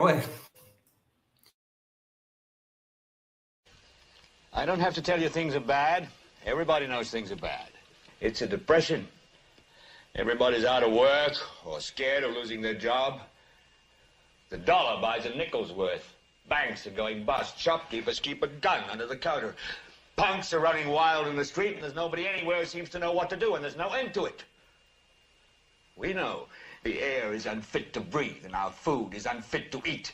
Boy. I don't have to tell you things are bad. Everybody knows things are bad. It's a depression. Everybody's out of work or scared of losing their job. The dollar buys a nickel's worth. Banks are going bust. Shopkeepers keep a gun under the counter. Punks are running wild in the street, and there's nobody anywhere who seems to know what to do, and there's no end to it. We know the air is unfit to breathe, and our food is unfit to eat.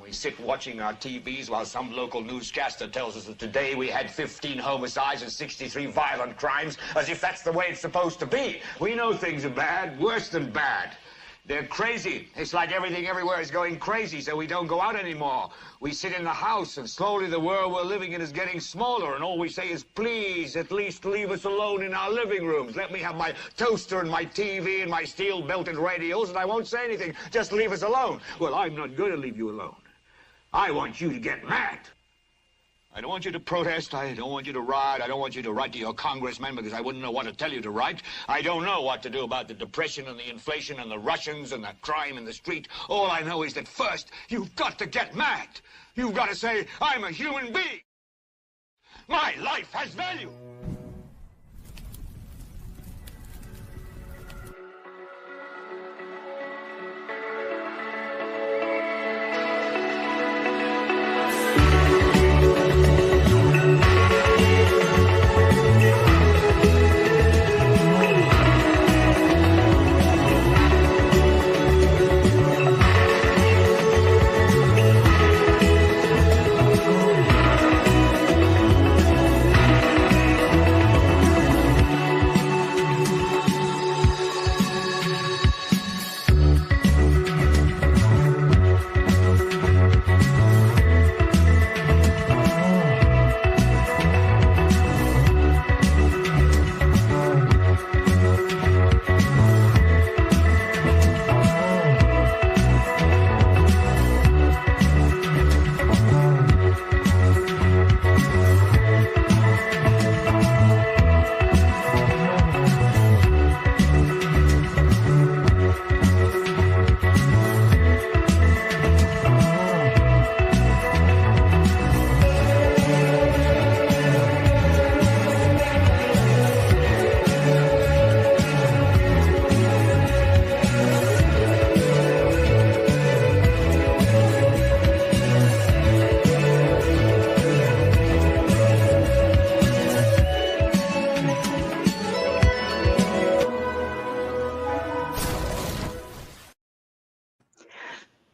We sit watching our TVs while some local newscaster tells us that today we had 15 homicides and 63 violent crimes, as if that's the way it's supposed to be. We know things are bad, worse than bad. They're crazy. It's like everything everywhere is going crazy, so we don't go out anymore. We sit in the house, and slowly the world we're living in is getting smaller, and all we say is, please, at least leave us alone in our living rooms. Let me have my toaster and my TV and my steel-belted radios, and I won't say anything. Just leave us alone. Well, I'm not going to leave you alone. I want you to get mad. I don't want you to protest. I don't want you to riot. I don't want you to write to your congressman because I wouldn't know what to tell you to write. I don't know what to do about the depression and the inflation and the Russians and the crime in the street. All I know is that first, you've got to get mad. You've got to say, I'm a human being. My life has value.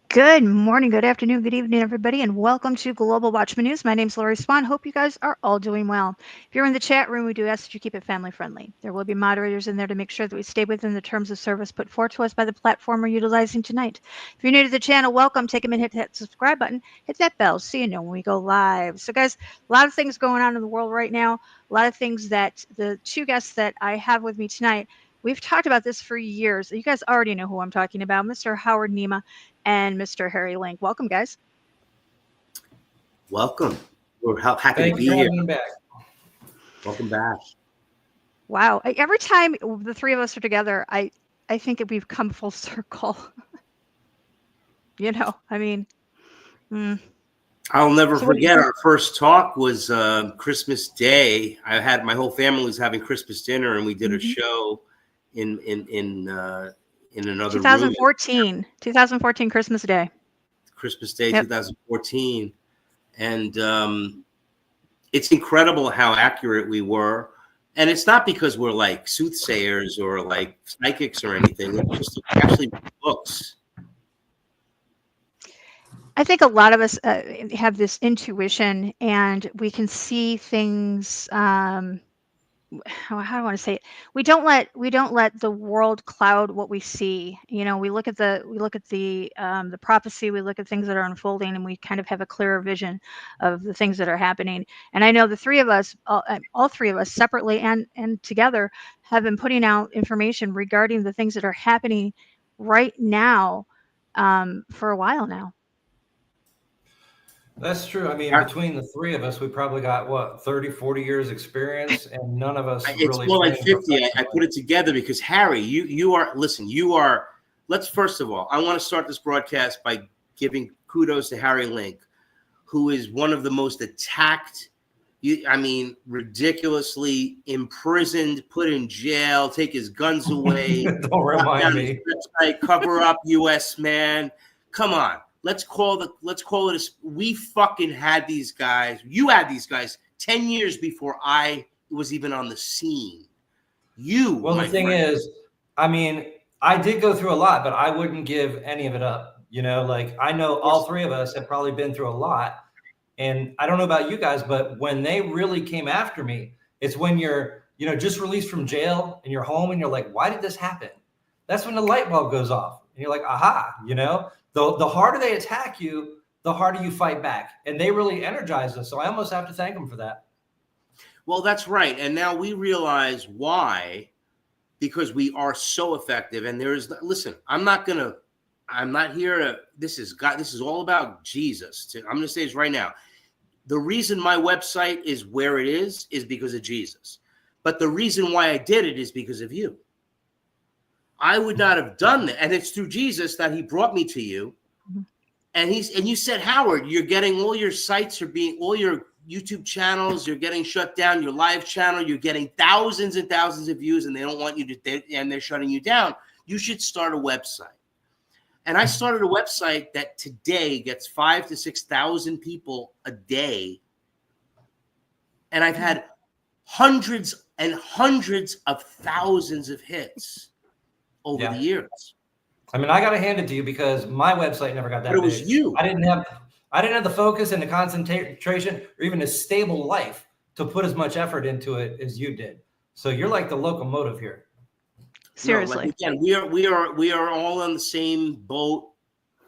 Good morning, good afternoon, good evening, everybody, and welcome to Global Watchman News. My name's Lori Swan. Hope you guys are all doing well. If you're in the chat room, we do ask that you keep it family friendly. There will be moderators in there to make sure that we stay within the terms of service put forth to us by the platform we're utilizing tonight. If you're new to the channel, welcome. Take a minute, hit that subscribe button, hit that bell so you know when we go live. So guys, a lot of things going on in the world right now, a lot of things that the two guests that I have with me tonight, we've talked about this for years. You guys already know who I'm talking about, Mr. Howard Nema and Mr. Harry Link. Welcome, guys. Welcome. We're happy to be here. Welcome back. Wow. Every time the three of us are together, I think that we've come full circle. You know, I mean. I'll never forget our first talk was Christmas Day. I had my whole family was having Christmas dinner, and we did a show in another 2014 Christmas Day. Christmas Day, yep. 2014. And it's incredible how accurate we were. And it's not because we're like soothsayers or like psychics or anything. It's just actually books. I think a lot of us have this intuition, and we can see things. How do I want to say it? We don't let the world cloud what we see. You know, we look at the prophecy, we look at things that are unfolding, and we kind of have a clearer vision of the things that are happening. And I know the three of us, all three of us, separately and together, have been putting out information regarding the things that are happening right now for a while now. That's true. I mean, between the three of us, we probably got, what, 30, 40 years experience, and none of us it's really... It's more like 50. I put it together because, Harry, you are, let's first of all, I want to start this broadcast by giving kudos to Harry Link, who is one of the most attacked, ridiculously imprisoned, put in jail, take his guns away, Don't remind me. website, cover up U.S. man. Come on, let's call it. We fucking had these guys. You had these guys 10 years before I was even on the scene. Well, the thing is, I did go through a lot, but I wouldn't give any of it up. Like I know all three of us have probably been through a lot. And I don't know about you guys, but when they really came after me, it's when you're, just released from jail and you're home and you're like, why did this happen? That's when the light bulb goes off and you're like, aha, the harder they attack you, the harder you fight back. And they really energize us. So I almost have to thank them for that. Well, that's right. And now we realize why, because we are so effective. And listen, I'm not here to, this is all about Jesus. I'm going to say this right now. The reason my website is where it is because of Jesus. But the reason why I did it is because of you. I would not have done that. And it's through Jesus that he brought me to you. Mm-hmm. And you said, Howard, you're getting all your sites all your YouTube channels, you're getting shut down, your live channel, you're getting thousands and thousands of views and they don't want you to, and they're shutting you down. You should start a website. And I started a website that today gets 5,000 to 6,000 people a day. And I've had hundreds and hundreds of thousands of hits over the years. I got to hand it to you because my website never got that big. It was you. I didn't have the focus and the concentration or even a stable life to put as much effort into it as you did. So you're like the locomotive here. Seriously. Again, we are all on the same boat,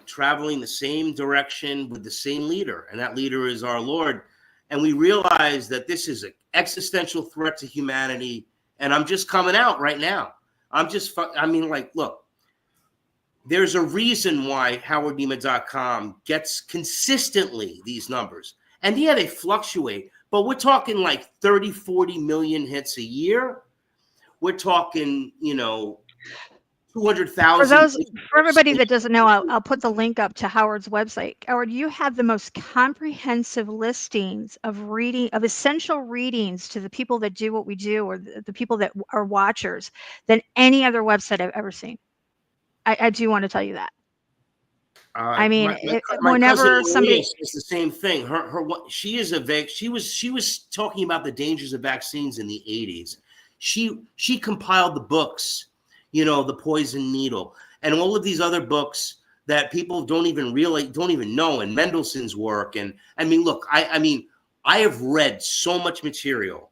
traveling the same direction with the same leader, and that leader is our Lord. And we realize that this is an existential threat to humanity. And I'm just coming out right now. Look, there's a reason why HowardNema.com gets consistently these numbers. And yeah, they fluctuate, but we're talking like 30, 40 million hits a year. We're talking, 200,000. For everybody that doesn't know, I'll put the link up to Howard's website. Howard, you have the most comprehensive listings of essential readings to the people that do what we do, or the people that are watchers, than any other website I've ever seen. I do want to tell you that. Whenever somebody says the same thing, she was talking about the dangers of vaccines in the 80s. She compiled the books, The Poison Needle, and all of these other books that people don't even know, and Mendelssohn's work. And look, I have read so much material,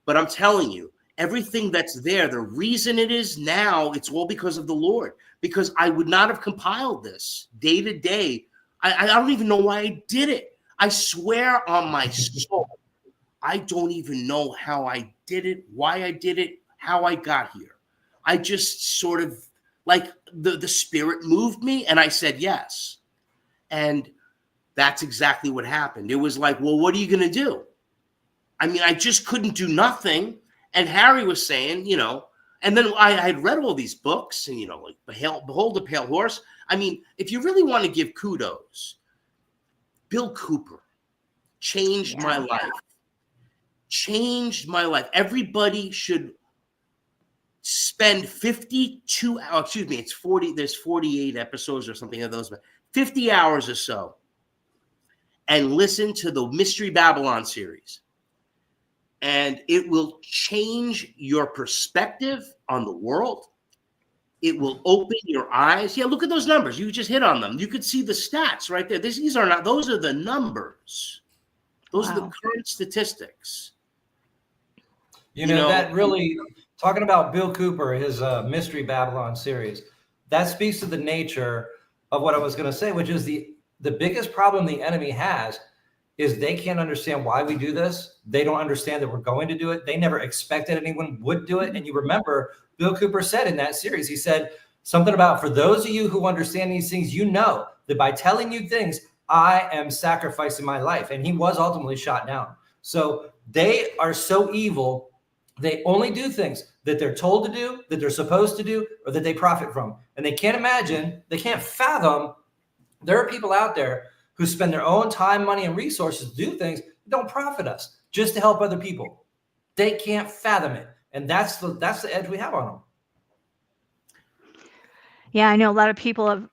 but I'm telling you, everything that's there, the reason it is now, it's all because of the Lord, because I would not have compiled this day to day. I don't even know why I did it. I swear on my soul, I don't even know how I did it, why I did it, how I got here. I just sort of, like, the Spirit moved me and I said yes. And that's exactly what happened. It was like, well, what are you going to do? I just couldn't do nothing. And Harry was saying, and then I had read all these books and, like Behold the Pale Horse. If you really want to give kudos, Bill Cooper changed my life. Changed my life. Everybody should spend 52 hours, it's 40, there's 48 episodes or something of those, but 50 hours or so, and listen to the Mystery Babylon series. And it will change your perspective on the world. It will open your eyes. Yeah, look at those numbers. You just hit on them. You could see the stats right there. Those are the numbers. Those are the current statistics. That really, talking about Bill Cooper, his Mystery Babylon series, that speaks to the nature of what I was going to say, which is the biggest problem the enemy has is they can't understand why we do this. They don't understand that we're going to do it. They never expected anyone would do it. And you remember Bill Cooper said in that series, he said something about, for those of you who understand these things, that by telling you things, I am sacrificing my life. And he was ultimately shot down. So they are so evil. They only do things that they're told to do, that they're supposed to do, or that they profit from. And they can't fathom There are people out there who spend their own time, money, and resources to do things that don't profit us, just to help other people. They can't fathom it. And that's the edge we have on them. Yeah, I know a lot of people have,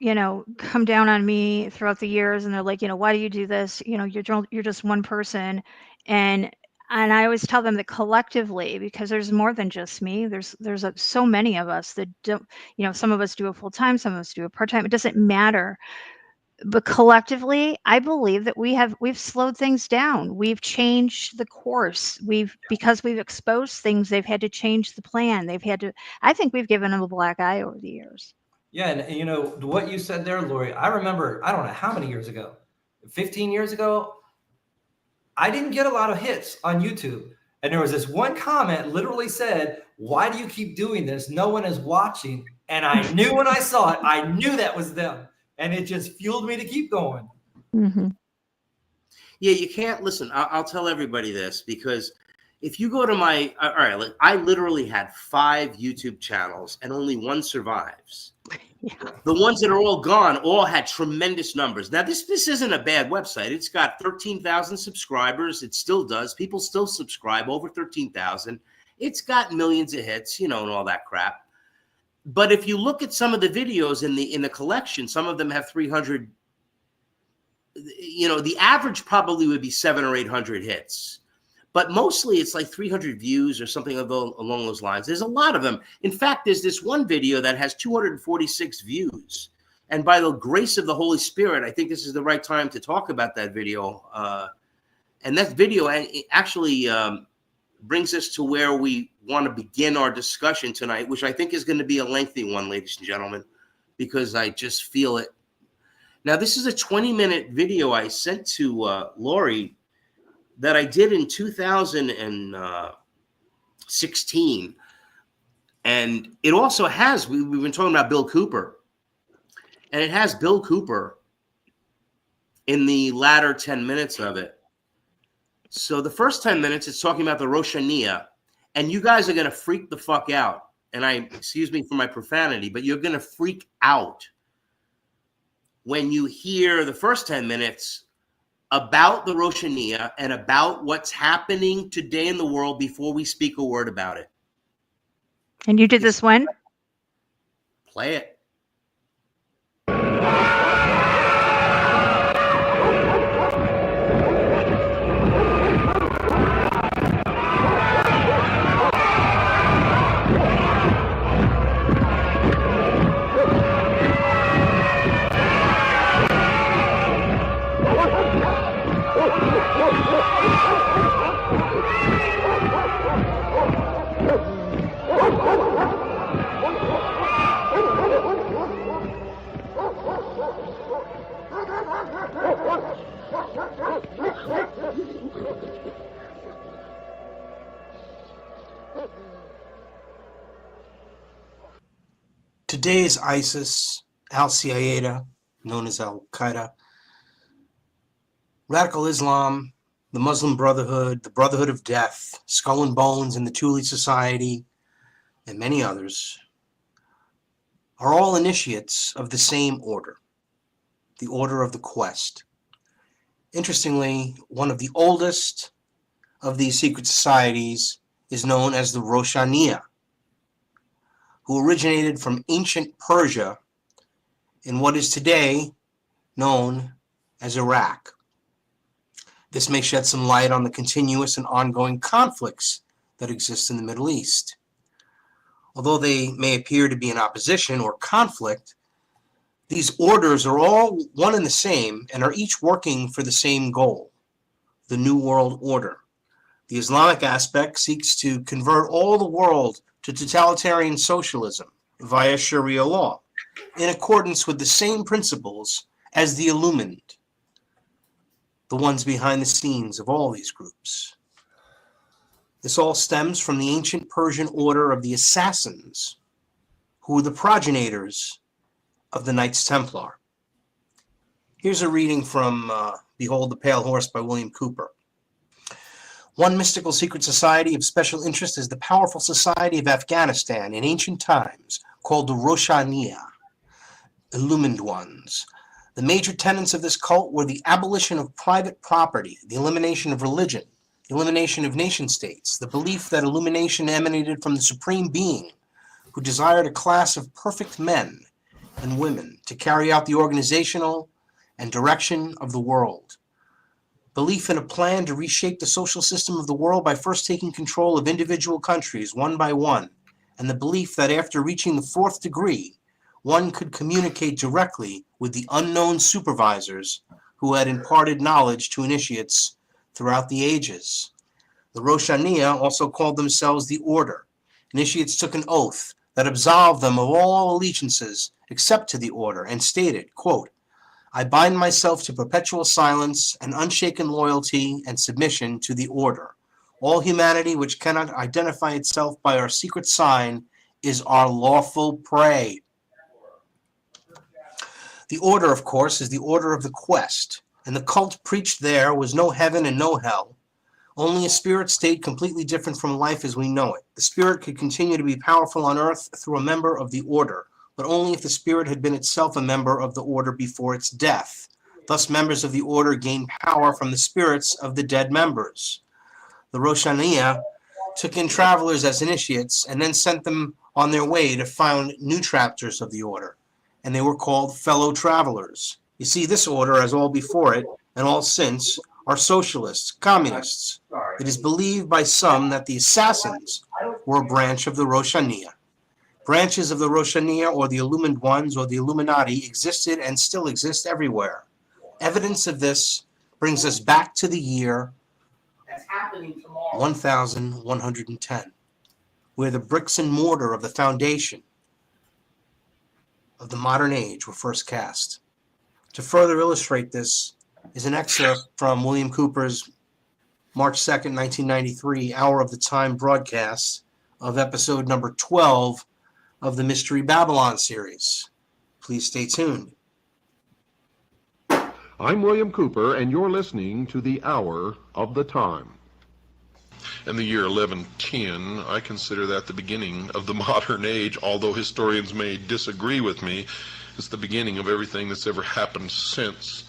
come down on me throughout the years, and they're like, why do you do this? You're just one person. And I always tell them that collectively, because there's more than just me, there's so many of us that don't, some of us do it full time, some of us do it part time. It doesn't matter. But collectively, I believe that we've slowed things down. We've changed the course. Because we've exposed things, they've had to change the plan. I think we've given them a black eye over the years. Yeah, and what you said there, Lori, I remember, I don't know how many years ago, 15 years ago, I didn't get a lot of hits on YouTube. And there was this one comment literally said, "Why do you keep doing this? No one is watching." And I knew when I saw it, I knew that was them. And it just fueled me to keep going. Mm-hmm. Yeah, you can't listen. I'll tell everybody this, because if you go to I literally had 5 YouTube channels and only one survives. Yeah. The ones that are all gone all had tremendous numbers. Now, this isn't a bad website. It's got 13,000 subscribers. It still does. People still subscribe, over 13,000. It's got millions of hits, and all that crap. But if you look at some of the videos in the collection, some of them have 300. The average probably would be 700 or 800 hits. But mostly it's like 300 views or something along those lines. There's a lot of them. In fact, there's this one video that has 246 views. And by the grace of the Holy Spirit, I think this is the right time to talk about that video. And that video actually brings us to where we want to begin our discussion tonight, which I think is going to be a lengthy one, ladies and gentlemen, because I just feel it. Now, this is a 20-minute video I sent to Lori that I did in 2016. And it also has, we've been talking about Bill Cooper, and it has Bill Cooper in the latter 10 minutes of it. So the first 10 minutes, it's talking about the Roshania, and you guys are going to freak the fuck out. And excuse me for my profanity, but you're going to freak out when you hear the first 10 minutes about the Roshania and about what's happening today in the world before we speak a word about it. And you did this when? Play it. Today's ISIS, Al-Qaeda, known as Al-Qaeda, Radical Islam, the Muslim Brotherhood, the Brotherhood of Death, Skull and Bones, and the Thule Society, and many others, are all initiates of the same order, the Order of the Quest. Interestingly, one of the oldest of these secret societies is known as the Roshania, who originated from ancient Persia in what is today known as Iraq. This may shed some light on the continuous and ongoing conflicts that exist in the Middle East. Although they may appear to be in opposition or conflict, these orders are all one and the same and are each working for the same goal, the New World Order. The Islamic aspect seeks to convert all the world to totalitarian socialism via Sharia law, in accordance with the same principles as the Illumined, the ones behind the scenes of all these groups. This all stems from the ancient Persian order of the Assassins, who were the progenitors of the Knights Templar. Here's a reading from Behold the Pale Horse by William Cooper. One mystical secret society of special interest is the powerful society of Afghanistan in ancient times, called the Roshania, Illumined Ones. The major tenets of this cult were the abolition of private property, the elimination of religion, the elimination of nation states, the belief that illumination emanated from the supreme being who desired a class of perfect men and women to carry out the organizational and direction of the world. Belief in a plan to reshape the social system of the world by first taking control of individual countries one by one, and the belief that after reaching the fourth degree, one could communicate directly with the unknown supervisors who had imparted knowledge to initiates throughout the ages. The Roshania also called themselves the Order. Initiates took an oath that absolved them of all allegiances except to the Order and stated, quote, "I bind myself to perpetual silence and unshaken loyalty and submission to the Order. All humanity which cannot identify itself by our secret sign is our lawful prey." The Order, of course, is the Order of the Quest, and the cult preached there was no heaven and no hell, only a spirit state completely different from life as we know it. The spirit could continue to be powerful on earth through a member of the Order, but only if the spirit had been itself a member of the Order before its death. Thus, members of the Order gained power from the spirits of the dead members. The Roshania took in travelers as initiates and then sent them on their way to found new chapters of the Order, and they were called fellow travelers. You see, this Order, as all before it and all since, are socialists, communists. It is believed by some that the assassins were a branch of the Roshania. Branches of the Roshania, or the Illumined Ones, or the Illuminati, existed and still exist everywhere. Evidence of this brings us back to the year 1110, where the bricks and mortar of the foundation of the modern age were first cast. To further illustrate this is an excerpt from William Cooper's March 2nd, 1993, Hour of the Time broadcast of episode number 12 of the Mystery Babylon series. Please stay tuned. I'm William Cooper, and you're listening to the Hour of the Time. In the year 1110, I consider that the beginning of the modern age, although historians may disagree with me. It's the beginning of everything that's ever happened since,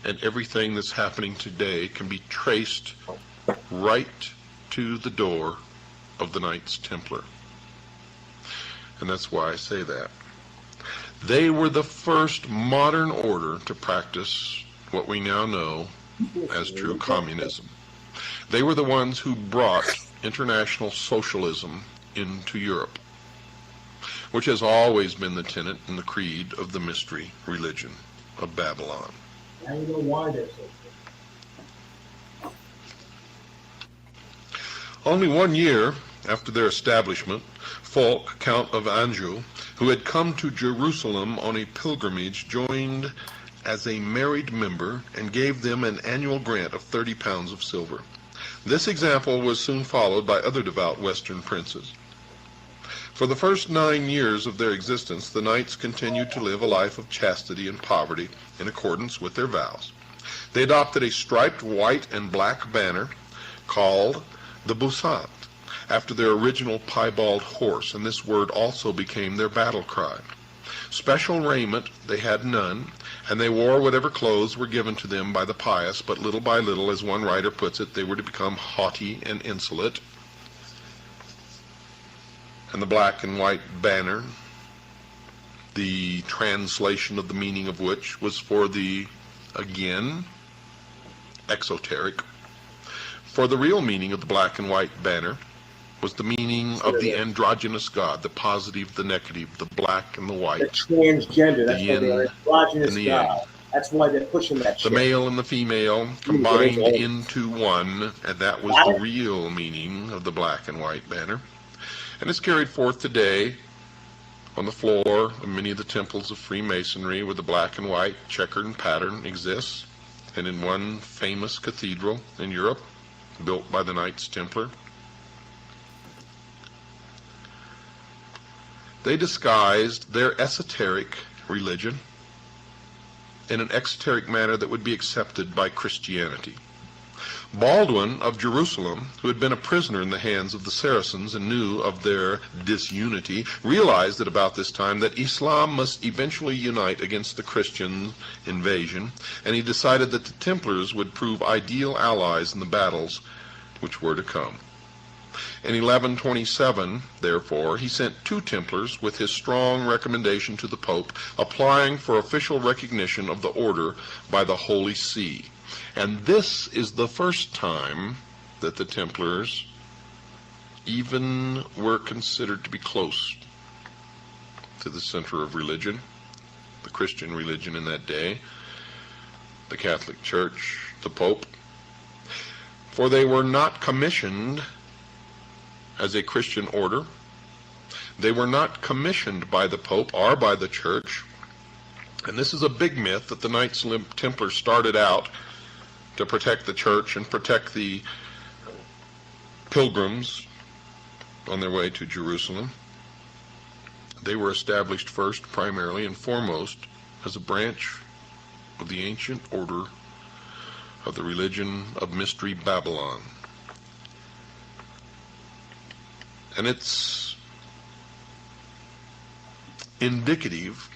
and everything that's happening today can be traced right to the door of the Knights Templar. And that's why I say that. They were the first modern order to practice what we now know as true communism. They were the ones who brought international socialism into Europe, which has always been the tenet and the creed of the mystery religion of Babylon. Now you know why they're so good. Only 1 year after their establishment, Fulk, Count of Anjou, who had come to Jerusalem on a pilgrimage, joined as a married member and gave them an annual grant of 30 pounds of silver. This example was soon followed by other devout Western princes. For the first 9 years of their existence, the knights continued to live a life of chastity and poverty in accordance with their vows. They adopted a striped white and black banner called the Busant, after their original piebald horse, and this word also became their battle cry. Special raiment they had none, and they wore whatever clothes were given to them by the pious, but little by little, as one writer puts it, they were to become haughty and insolent. And the black and white banner, the translation of the meaning of which was for the, again, exoteric. For the real meaning of the black and white banner was the meaning of the androgynous God, the positive, the negative, the black and the white. The transgender, that's the why yin they're androgynous and the God. yang. That's why they're pushing that shit. The male and the female combined into one, and that was the real meaning of the black and white banner. And it's carried forth today on the floor of many of the temples of Freemasonry, where the black and white checkered pattern exists, and in one famous cathedral in Europe, built by the Knights Templar. They disguised their esoteric religion in an exoteric manner that would be accepted by Christianity. Baldwin of Jerusalem, who had been a prisoner in the hands of the Saracens and knew of their disunity, realized at about this time that Islam must eventually unite against the Christian invasion, and he decided that the Templars would prove ideal allies in the battles which were to come. In 1127, therefore, he sent 2 Templars with his strong recommendation to the Pope, applying for official recognition of the order by the Holy See. And this is the first time that the Templars even were considered to be close to the center of religion, the Christian religion in that day, the Catholic Church, the Pope. For they were not commissioned as a Christian order. They were not commissioned by the Pope or by the Church. And this is a big myth that the Knights Templar started out to protect the Church and protect the pilgrims on their way to Jerusalem. They were established first, primarily and foremost, as a branch of the ancient order of the religion of Mystery Babylon. And it's indicative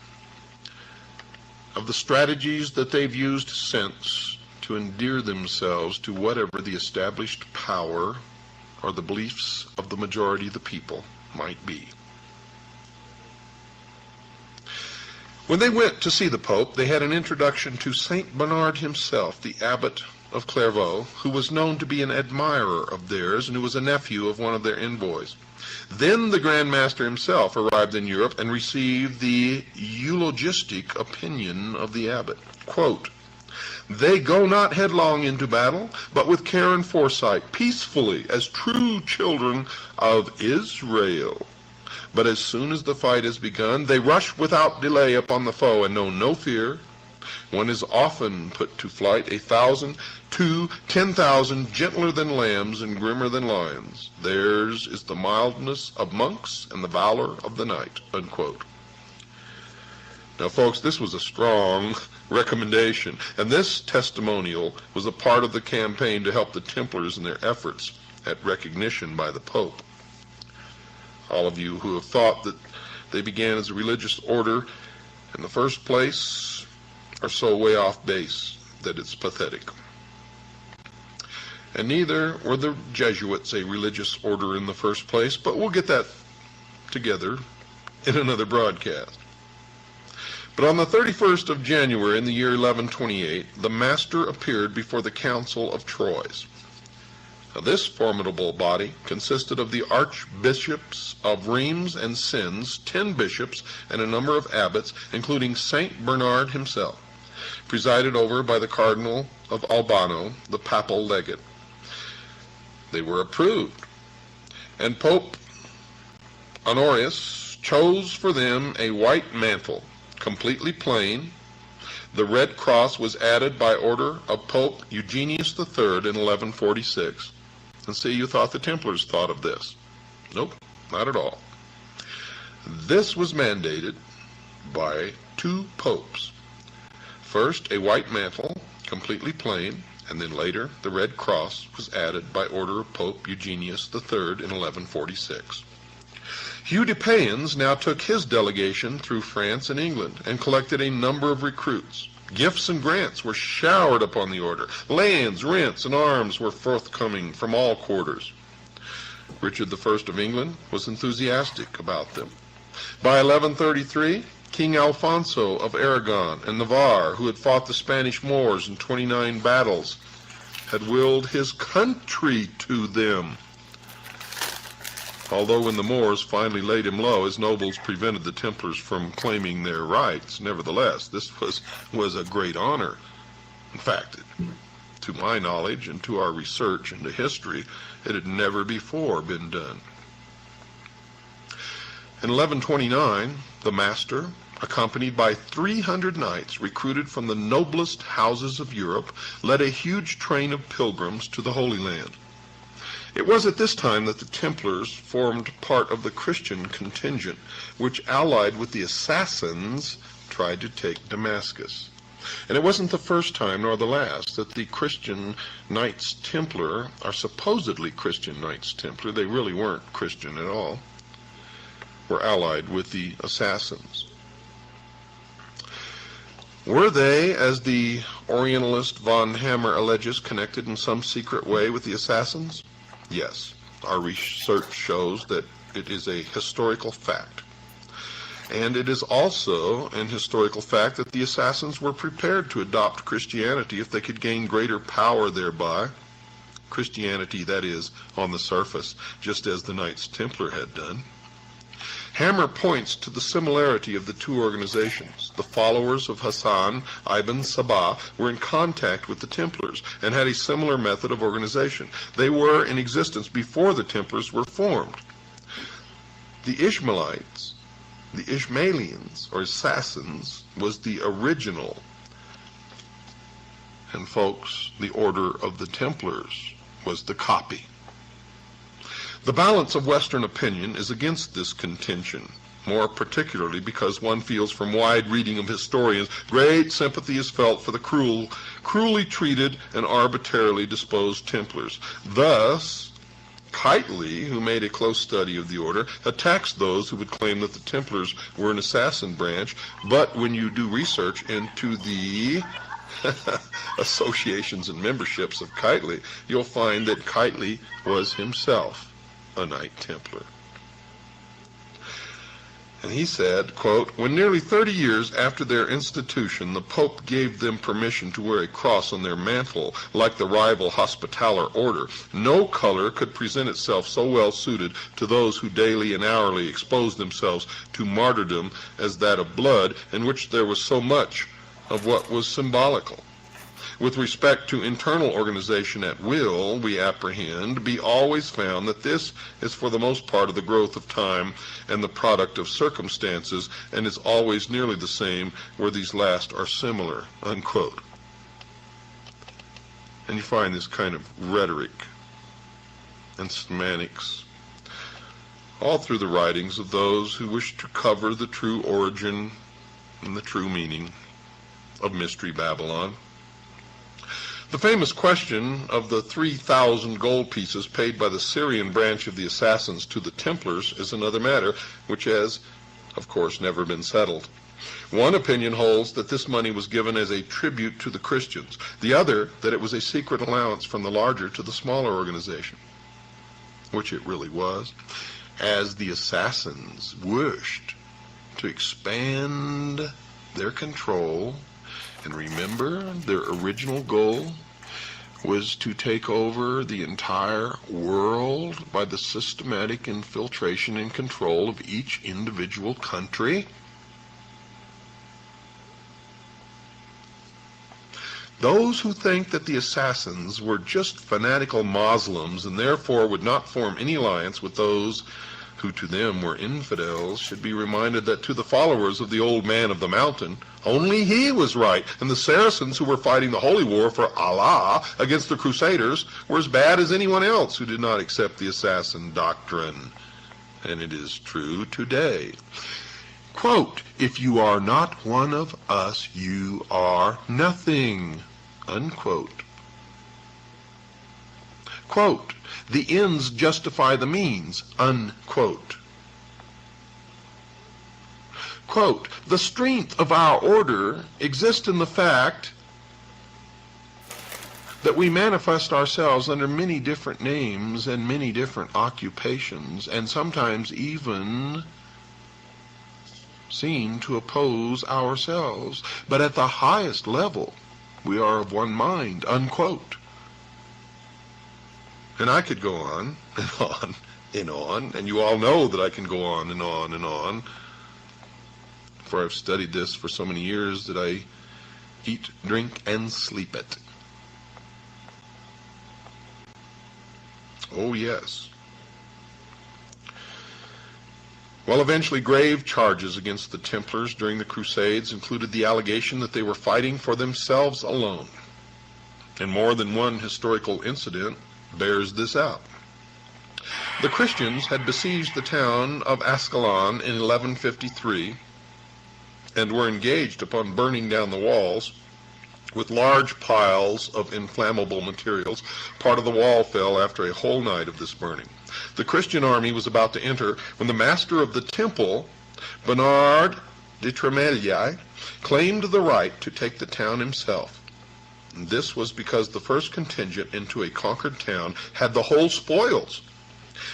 of the strategies that they've used since to endear themselves to whatever the established power or the beliefs of the majority of the people might be. When they went to see the Pope, they had an introduction to Saint Bernard himself, the abbot of Clairvaux, who was known to be an admirer of theirs and who was a nephew of one of their envoys. Then the Grand Master himself arrived in Europe and received the eulogistic opinion of the abbot. Quote, "They go not headlong into battle, but with care and foresight, peacefully, as true children of Israel. But as soon as the fight is begun, they rush without delay upon the foe and know no fear. One is often put to flight 1,000, 2, 10,000, gentler than lambs and grimmer than lions. Theirs is the mildness of monks and the valor of the knight." Unquote. Now, folks, this was a strong recommendation, and this testimonial was a part of the campaign to help the Templars in their efforts at recognition by the Pope. All of you who have thought that they began as a religious order in the first place are so way off base that it's pathetic. And neither were the Jesuits a religious order in the first place, but we'll get that together in another broadcast. But on the 31st of January in the year 1128, the Master appeared before the Council of Troyes. Now, this formidable body consisted of the archbishops of Rheims and Sens, 10 bishops, and a number of abbots, including Saint Bernard himself, presided over by the Cardinal of Albano, the papal legate. They were approved, and Pope Honorius chose for them a white mantle, completely plain. The red cross was added by order of Pope Eugenius III in 1146. And see, you thought the Templars thought of this. Nope, not at all. This was mandated by 2 popes. First, a white mantle, completely plain, and then later the red cross was added by order of Pope Eugenius III in 1146. Hugh de Payens now took his delegation through France and England and collected a number of recruits. Gifts and grants were showered upon the order. Lands, rents, and arms were forthcoming from all quarters. Richard I of England was enthusiastic about them. By 1133, King Alfonso of Aragon and Navarre, who had fought the Spanish Moors in 29 battles, had willed his country to them. Although when the Moors finally laid him low, his nobles prevented the Templars from claiming their rights. Nevertheless, this was a great honor. In fact, to my knowledge and to our research into history, it had never before been done. In 1129, the Master, accompanied by 300 knights recruited from the noblest houses of Europe, led a huge train of pilgrims to the Holy Land. It was at this time that the Templars formed part of the Christian contingent, which, allied with the assassins, tried to take Damascus. And it wasn't the first time nor the last that the Christian Knights Templar, or supposedly Christian Knights Templar, they really weren't Christian at all, were allied with the assassins. Were they, as the Orientalist von Hammer alleges, connected in some secret way with the assassins? Yes. Our research shows that it is a historical fact. And it is also an historical fact that the assassins were prepared to adopt Christianity if they could gain greater power thereby. Christianity, that is, on the surface, just as the Knights Templar had done. Hammer points to the similarity of the two organizations. The followers of Hassan ibn Sabah were in contact with the Templars and had a similar method of organization. They were in existence before the Templars were formed. The Ishmaelites, the Ishmaelians, or assassins, was the original. And folks, the Order of the Templars was the copy. The balance of Western opinion is against this contention, more particularly because one feels from wide reading of historians great sympathy is felt for the cruelly treated and arbitrarily disposed Templars. Thus, Kitely, who made a close study of the order, attacks those who would claim that the Templars were an assassin branch, but when you do research into the associations and memberships of Kitely, you'll find that Kitely was himself a Knight Templar. And he said, quote, when nearly 30 years after their institution, the Pope gave them permission to wear a cross on their mantle, like the rival Hospitaller order, no color could present itself so well suited to those who daily and hourly exposed themselves to martyrdom as that of blood, in which there was so much of what was symbolical. With respect to internal organization at will, we apprehend, be always found that this is for the most part of the growth of time and the product of circumstances, and is always nearly the same where these last are similar, unquote. And you find this kind of rhetoric and semantics all through the writings of those who wish to cover the true origin and the true meaning of Mystery Babylon. The famous question of the 3,000 gold pieces paid by the Syrian branch of the assassins to the Templars is another matter, which has, of course, never been settled. One opinion holds that this money was given as a tribute to the Christians. The other, that it was a secret allowance from the larger to the smaller organization, which it really was, as the assassins wished to expand their control. And remember, their original goal was to take over the entire world by the systematic infiltration and control of each individual country. Those who think that the assassins were just fanatical Muslims and therefore would not form any alliance with those who to them were infidels should be reminded that to the followers of the old man of the mountain, only he was right, and the Saracens who were fighting the holy war for Allah against the Crusaders were as bad as anyone else who did not accept the assassin doctrine. And it is true today. Quote, if you are not one of us, you are nothing. Unquote. Quote, the ends justify the means. Unquote. Quote, the strength of our order exists in the fact that we manifest ourselves under many different names and many different occupations, and sometimes even seen to oppose ourselves. But at the highest level, we are of one mind. Unquote. And I could go on and on and on, and you all know that I can go on and on and on, for I've studied this for so many years that I eat, drink, and sleep it. Oh, yes. Well, eventually grave charges against the Templars during the Crusades included the allegation that they were fighting for themselves alone. And more than one historical incident bears this out. The Christians had besieged the town of Ascalon in 1153 and were engaged upon burning down the walls with large piles of inflammable materials. Part of the wall fell after a whole night of this burning. The Christian army was about to enter when the master of the temple, Bernard de Tremeliae, claimed the right to take the town himself. And this was because the first contingent into a conquered town had the whole spoils.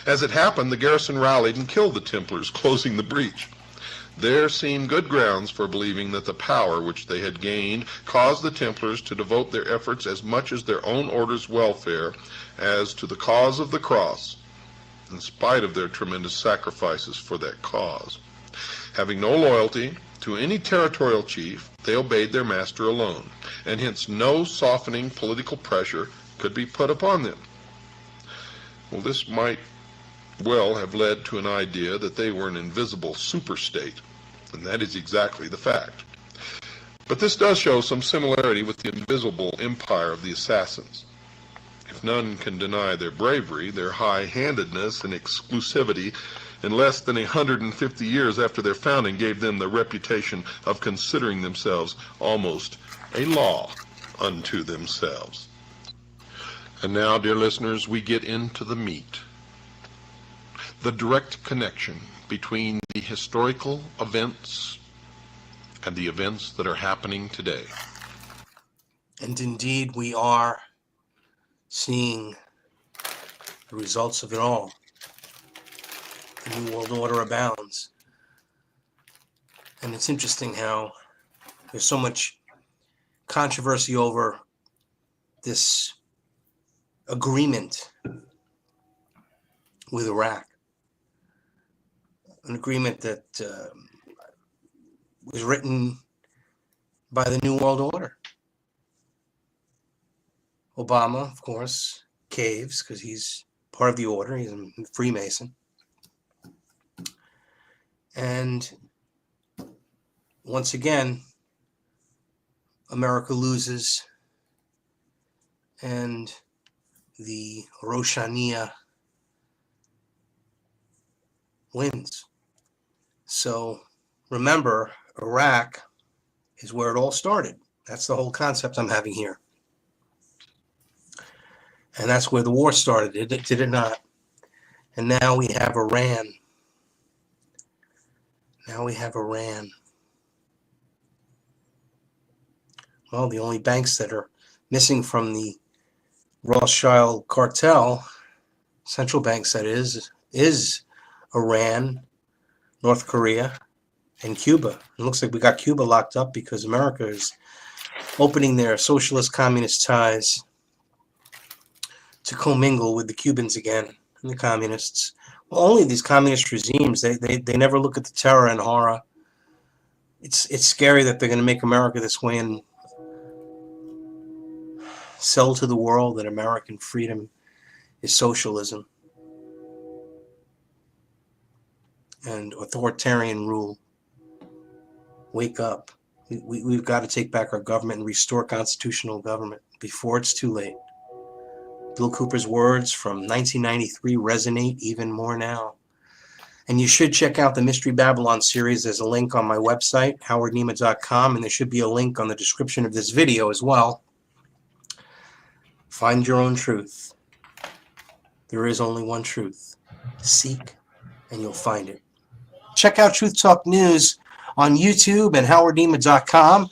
As it happened, the garrison rallied and killed the Templars, closing the breach. There seemed good grounds for believing that the power which they had gained caused the Templars to devote their efforts as much as their own order's welfare as to the cause of the cross, in spite of their tremendous sacrifices for that cause. Having no loyalty to any territorial chief, they obeyed their master alone, and hence no softening political pressure could be put upon them. Well, this might well have led to an idea that they were an invisible superstate, and that is exactly the fact. But this does show some similarity with the invisible empire of the assassins. If none can deny their bravery, their high-handedness and exclusivity in less than 150 years after their founding gave them the reputation of considering themselves almost a law unto themselves. And now, dear listeners, we get into the meat. The direct connection between the historical events and the events that are happening today. And indeed, we are seeing the results of it all. The New World Order abounds. And it's interesting how there's so much controversy over this agreement with Iraq. An agreement that was written by the New World Order. Obama, of course, caves because he's part of the order. He's a Freemason. And once again, America loses, and the Roshania wins. So remember, Iraq is where it all started. That's the whole concept I'm having here. And that's where the war started, did it not? And now we have Iran. Well, the only banks that are missing from the Rothschild cartel, central banks that is Iran, North Korea, and Cuba. It looks like we got Cuba locked up because America is opening their socialist communist ties to commingle with the Cubans again and the communists. Well, only these communist regimes, they never look at the terror and horror. It's scary that they're going to make America this way and sell to the world that American freedom is socialism and authoritarian rule. Wake up. We've got to take back our government and restore constitutional government before it's too late. Bill Cooper's words from 1993 resonate even more now. And you should check out the Mystery Babylon series. There's a link on my website, howardnema.com, and there should be a link on the description of this video as well. Find your own truth. There is only one truth. Seek, and you'll find it. Check out Truth Talk News on YouTube and howardnema.com.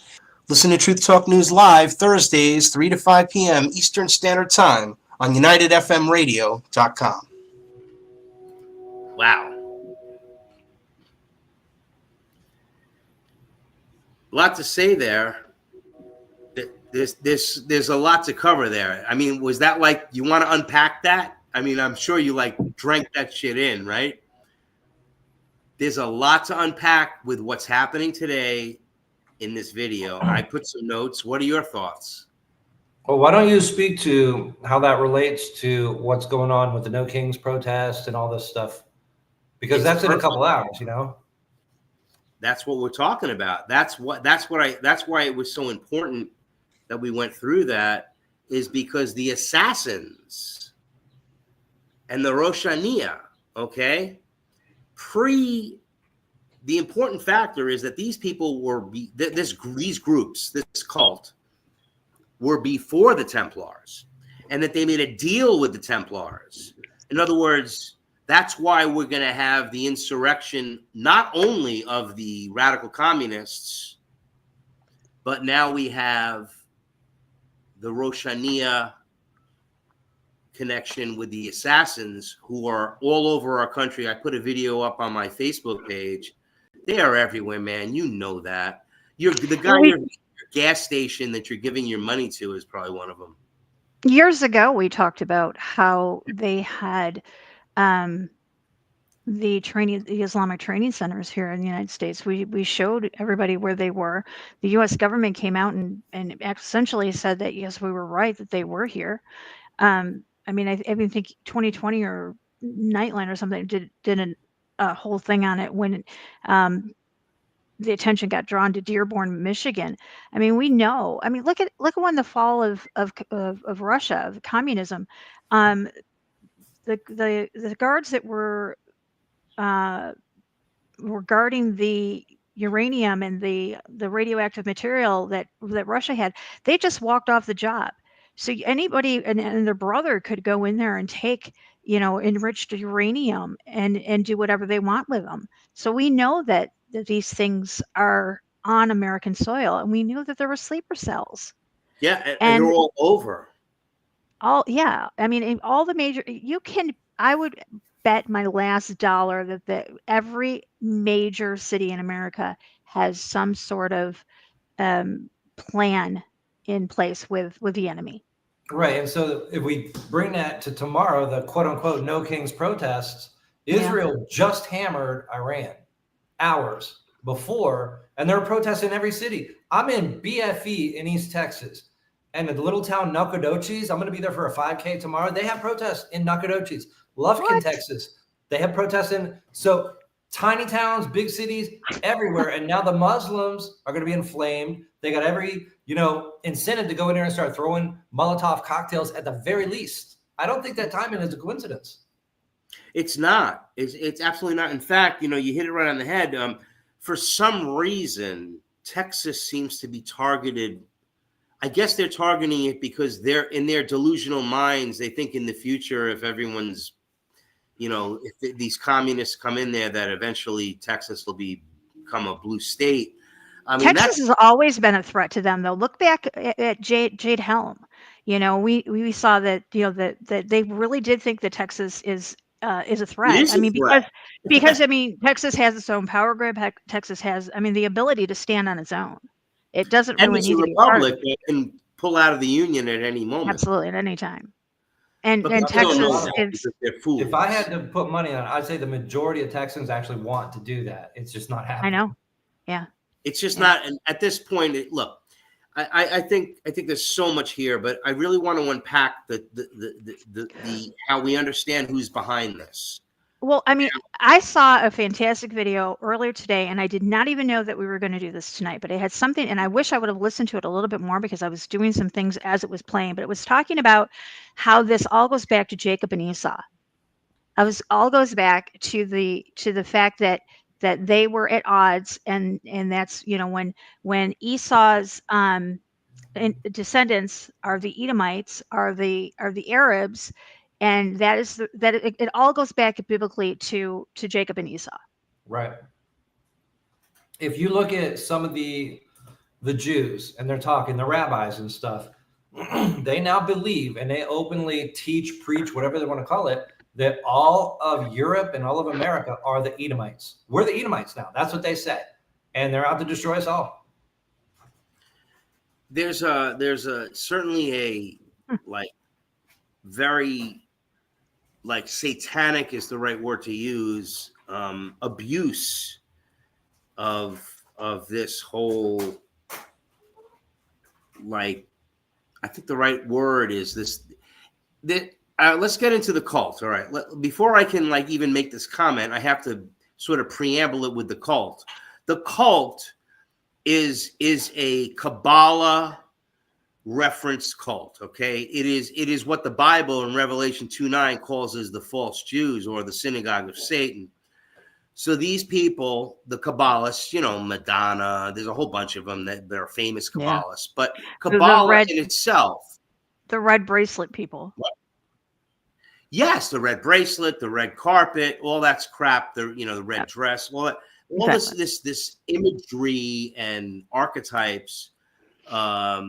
Listen to Truth Talk News live Thursdays, 3 to 5 p.m. Eastern Standard Time on UnitedFMRadio.com. Wow. A lot to say there. There's a lot to cover there. I mean, was that like, you want to unpack that? I mean, I'm sure you like drank that shit in, right? There's a lot to unpack with what's happening today in this video. I put some notes. What are your thoughts? Well, why don't you speak to how that relates to what's going on with the No Kings protest and all this stuff? Because that's in a couple hours, you know? That's what we're talking about. That's why it was so important that we went through that, is because the assassins and the Roshania, okay, the important factor is that these people were these groups, this cult, were before the Templars, and that they made a deal with the Templars. In other words, that's why we're going to have the insurrection, not only of the radical communists, but now we have the Roshania connection with the assassins who are all over our country. I put a video up on my Facebook page. They are everywhere, man. You know that. The guy at your gas station that you're giving your money to is probably one of them. Years ago, we talked about how they had the Islamic training centers here in the United States. We showed everybody where they were. The U.S. government came out and essentially said that, yes, we were right, that they were here. I mean, I even think 2020 or Nightline or something did a whole thing on it when the attention got drawn to Dearborn, Michigan. I mean, we know. I mean, look at when the fall of Russia, of communism, the guards that were guarding the uranium and the radioactive material that Russia had, they just walked off the job. So anybody and their brother could go in there and take, enriched uranium and do whatever they want with them. So we know that these things are on American soil, and we knew that there were sleeper cells. Yeah, and they're all over. I mean, all the major, I would bet my last dollar that every major city in America has some sort of plan in place with the enemy. Right. And so if we bring that to tomorrow, the quote unquote No Kings protests, Israel just hammered Iran hours before, and they're protesting every city. I'm in BFE in East Texas, and the little town Nacogdoches, I'm going to be there for a 5K tomorrow. They have protests in Nacogdoches. Lufkin, Texas, they have protests in. So tiny towns, big cities, everywhere. And now the Muslims are going to be inflamed. They got every, incentive to go in there and start throwing Molotov cocktails at the very least. I don't think that timing is a coincidence. It's not. It's absolutely not. In fact, you hit it right on the head. For some reason, Texas seems to be targeted. I guess they're targeting it because they're in their delusional minds. They think in the future, if everyone's, if these communists come in there, that eventually Texas will become a blue state. I mean, Texas has always been a threat to them, though. Look back at Jade Helm. We saw that that they really did think that Texas is a threat. I mean, because Texas has its own power grid. Texas has, the ability to stand on its own. It doesn't really need to be a republic. It can pull out of the union at any moment. Absolutely, at any time. And Texas is. If I had to put money on it, I'd say the majority of Texans actually want to do that. It's just not happening. I know. Yeah. It's just not. And at this point, look, I think there's so much here, but I really want to unpack the how we understand who's behind this. Well, I saw a fantastic video earlier today, and I did not even know that we were going to do this tonight, but it had something, and I wish I would have listened to it a little bit more because I was doing some things as it was playing, but it was talking about how this all goes back to Jacob and Esau. All goes back to the fact that they were at odds, and that's, when Esau's descendants are the Edomites, are the Arabs. And that is it all goes back biblically to Jacob and Esau. Right. If you look at some of the Jews and they're talking, the rabbis and stuff, they now believe, and they openly teach, preach, whatever they want to call it, that all of Europe and all of America are the Edomites. We're the Edomites now. That's what they say. And they're out to destroy us all. There's certainly a very satanic is the right word to use, abuse of this whole, I think the right word is this. Let's get into the cult. All right. Before I can even make this comment, I have to sort of preamble it with the cult. The cult is a Kabbalah reference cult. Okay. It is what the Bible in Revelation 2:9 calls as the false Jews or the synagogue of Satan. So these people, the Kabbalists, you know, Madonna, there's a whole bunch of them that are famous Kabbalists, but Kabbalah in itself. The red bracelet people. Yes, the red bracelet, the red carpet, all that's crap. The red dress, all this imagery and archetypes are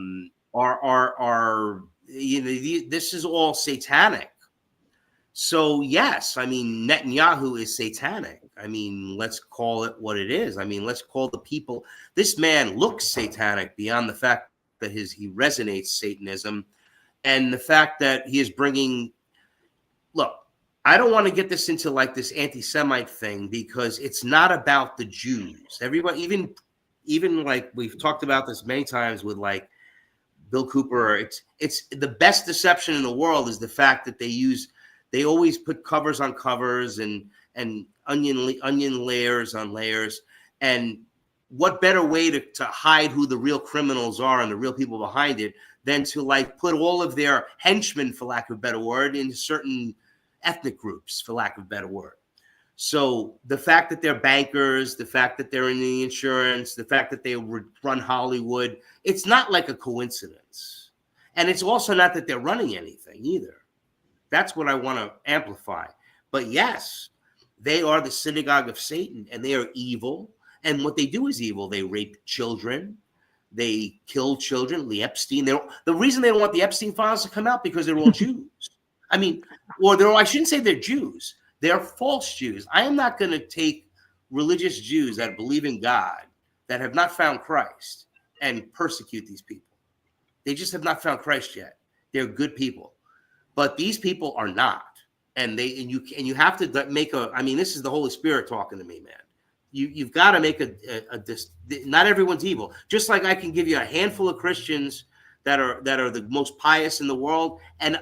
this is all satanic. So yes, I mean Netanyahu is satanic. I mean, let's call it what it is. I mean, let's call the people. This man looks satanic beyond the fact that he resonates Satanism, and the fact that he is bringing. Look, I don't want to get this into like this anti-Semite thing because it's not about the Jews. Everybody, even like we've talked about this many times with like Bill Cooper. It's the best deception in the world is the fact that they always put covers on covers and onion layers on layers. And what better way to hide who the real criminals are and the real people behind it than to like put all of their henchmen, for lack of a better word, in certain ethnic groups, for lack of a better word. So the fact that they're bankers, the fact that they're in the insurance, the fact that they run Hollywood, it's not like a coincidence. And it's also not that they're running anything either. That's what I want to amplify. But yes, they are the synagogue of Satan, and they are evil. And what they do is evil. They rape children. They kill children. The Epstein. The reason they don't want the Epstein files to come out because they're all Jews. I mean, I shouldn't say they're Jews. They're false Jews. I am not going to take religious Jews that believe in God, that have not found Christ, and persecute these people. They just have not found Christ yet. They're good people. But these people are not. And you have to make I mean, this is the Holy Spirit talking to me, man. You've got to make not everyone's evil. Just like I can give you a handful of Christians that are the most pious in the world, and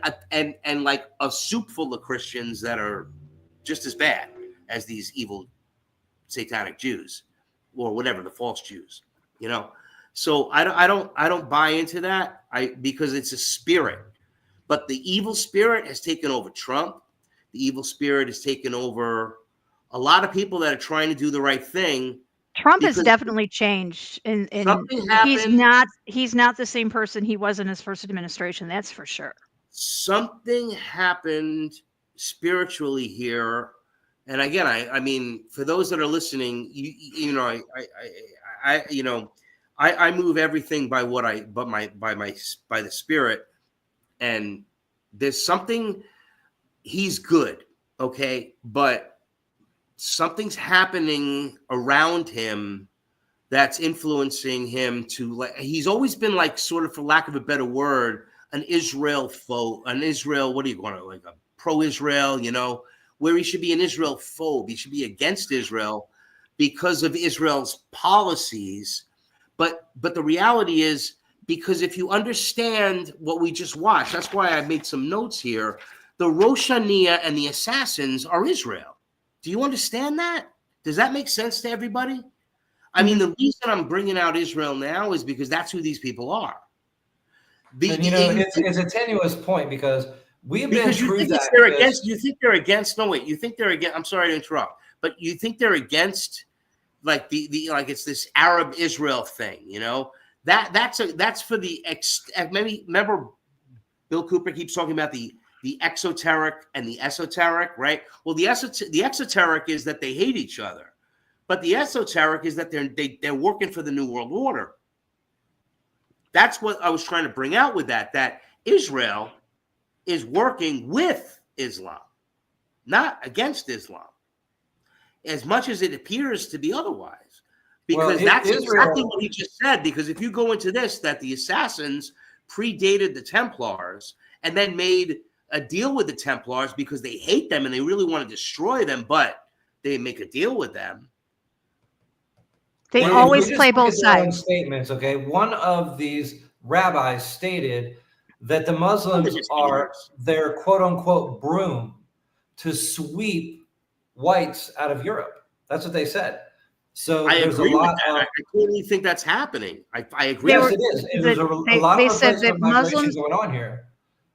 like a soup full of Christians that are just as bad as these evil satanic Jews or whatever, the false Jews, you know. So I don't buy into that because it's a spirit. But the evil spirit has taken over Trump. The evil spirit has taken over a lot of people that are trying to do the right thing. Trump has definitely changed. He's not the same person he was in his first administration. That's for sure. Something happened spiritually here. And again, I mean, for those that are listening, I move everything by the Spirit. And there's something, he's good, okay, but something's happening around him that's influencing him to, like, he's always been like, sort of, for lack of a better word, an Israel foe, what do you want to, like a pro-Israel, you know, where he should be an Israel phobe. He should be against Israel because of Israel's policies. But the reality is, because if you understand what we just watched, that's why I made some notes here. The Roshania and the assassins are Israel. Do you understand that? Does that make sense to everybody? I mean, the reason I'm bringing out Israel now is because that's who these people are. It's a tenuous point because we've been through that. You think they're against? No, wait. You think they're against? I'm sorry to interrupt, but you think they're against, like like it's this Arab Israel thing, you know? That's for the remember Bill Cooper keeps talking about the exoteric and the esoteric, right? Well, the exoteric is that they hate each other, but the esoteric is that they're working for the New World Order. That's what I was trying to bring out with that Israel is working with Islam, not against Islam, as much as it appears to be otherwise. Because that's exactly what he just said. Because if you go into this, that the assassins predated the Templars and then made a deal with the Templars because they hate them and they really want to destroy them, but they make a deal with them. They always play both sides. Statements, okay. One of these rabbis stated that the Muslims are their quote unquote broom to sweep whites out of Europe. That's what they said. So there's a lot. I totally think that's happening. I agree. Yes, it is. There's a lot of replacement migration going on here.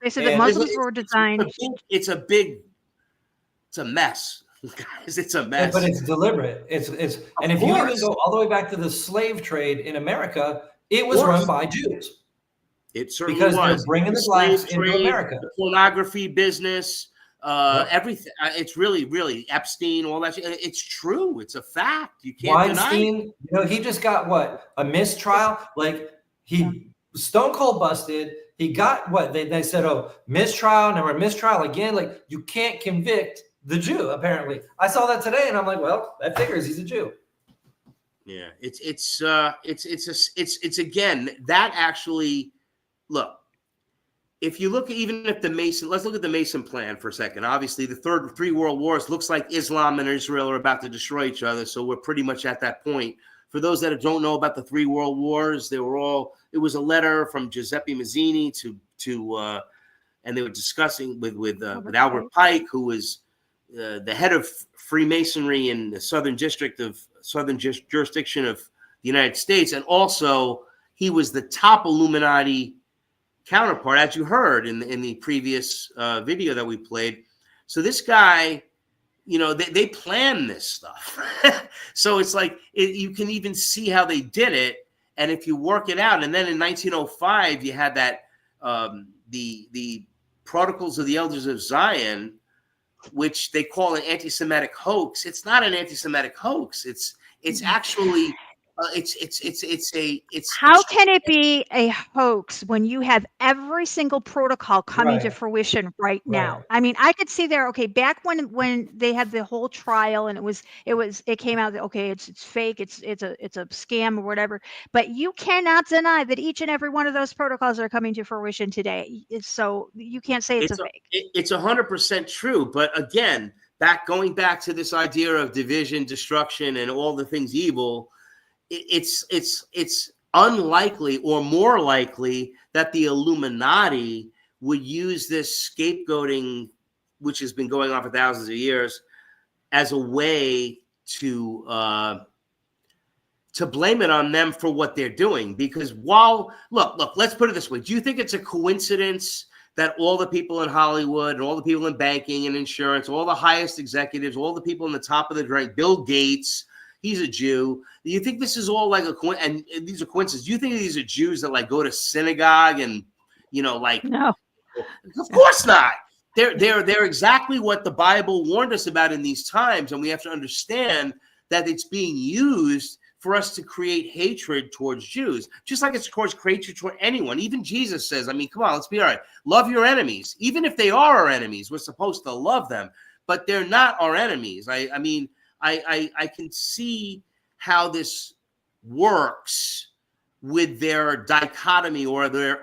They said that Muslims were designed. It's a mess. Guys, it's a mess. But it's deliberate. And if you even go all the way back to the slave trade in America, it was run by Jews. It certainly because was. they're bringing the slave blacks into trade, America. The pornography business, everything. It's really Epstein, all that shit. It's true. It's a fact. You can't deny it. He just got what? A mistrial? Like he stone cold busted. He got what? They said, oh, mistrial, never mistrial again. Like you can't convict the Jew, apparently. I saw that today and I'm like, well, that figures he's a Jew. Yeah, it's again, that actually, look, if you look, even if let's look at the Mason plan for a second. Obviously, the three world wars looks like Islam and Israel are about to destroy each other. So we're pretty much at that point. For those that don't know about the three world wars, it was a letter from Giuseppe Mazzini and they were discussing with Albert Pike, who was the head of Freemasonry in the Southern jurisdiction of the United States. And also he was the top Illuminati counterpart, as you heard in the previous video that we played. So this guy, they planned this stuff. So it's like, you can even see how they did it. And if you work it out, and then in 1905, you had that, the Protocols of the Elders of Zion, which they call an anti-Semitic hoax. It's not an anti-Semitic hoax. It's actually How can it be a hoax when you have every single protocol coming to fruition right now? I mean, I could see there. Okay, back when they had the whole trial and it came out that okay, it's fake, it's a scam or whatever. But you cannot deny that each and every one of those protocols are coming to fruition today. So you can't say it's a fake. It's 100% true. But again, going back to this idea of division, destruction, and all the things evil. It's unlikely or more likely that the Illuminati would use this scapegoating, which has been going on for thousands of years, as a way to blame it on them for what they're doing. Because look, let's put it this way. Do you think it's a coincidence that all the people in Hollywood and all the people in banking and insurance, all the highest executives, all the people in the top of the rank, Bill Gates, he's a Jew. Do you think this is all like and these are coincidences? Do you think these are Jews that like go to synagogue and, No, of course not. They're exactly what the Bible warned us about in these times. And we have to understand that it's being used for us to create hatred towards Jews, just like it's of course hatred toward anyone. Even Jesus says, I mean, come on, let's be all right. Love your enemies. Even if they are our enemies, we're supposed to love them, but they're not our enemies. I mean, I can see how this works with their dichotomy or their,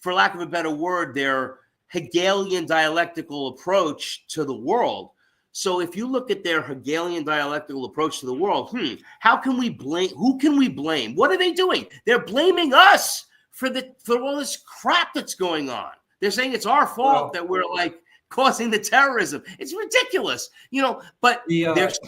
for lack of a better word, their Hegelian dialectical approach to the world. So if you look at their Hegelian dialectical approach to the world, how can we blame? Who can we blame? What are they doing? They're blaming us for all this crap that's going on. They're saying it's our fault that we're like causing the terrorism. It's ridiculous, but there's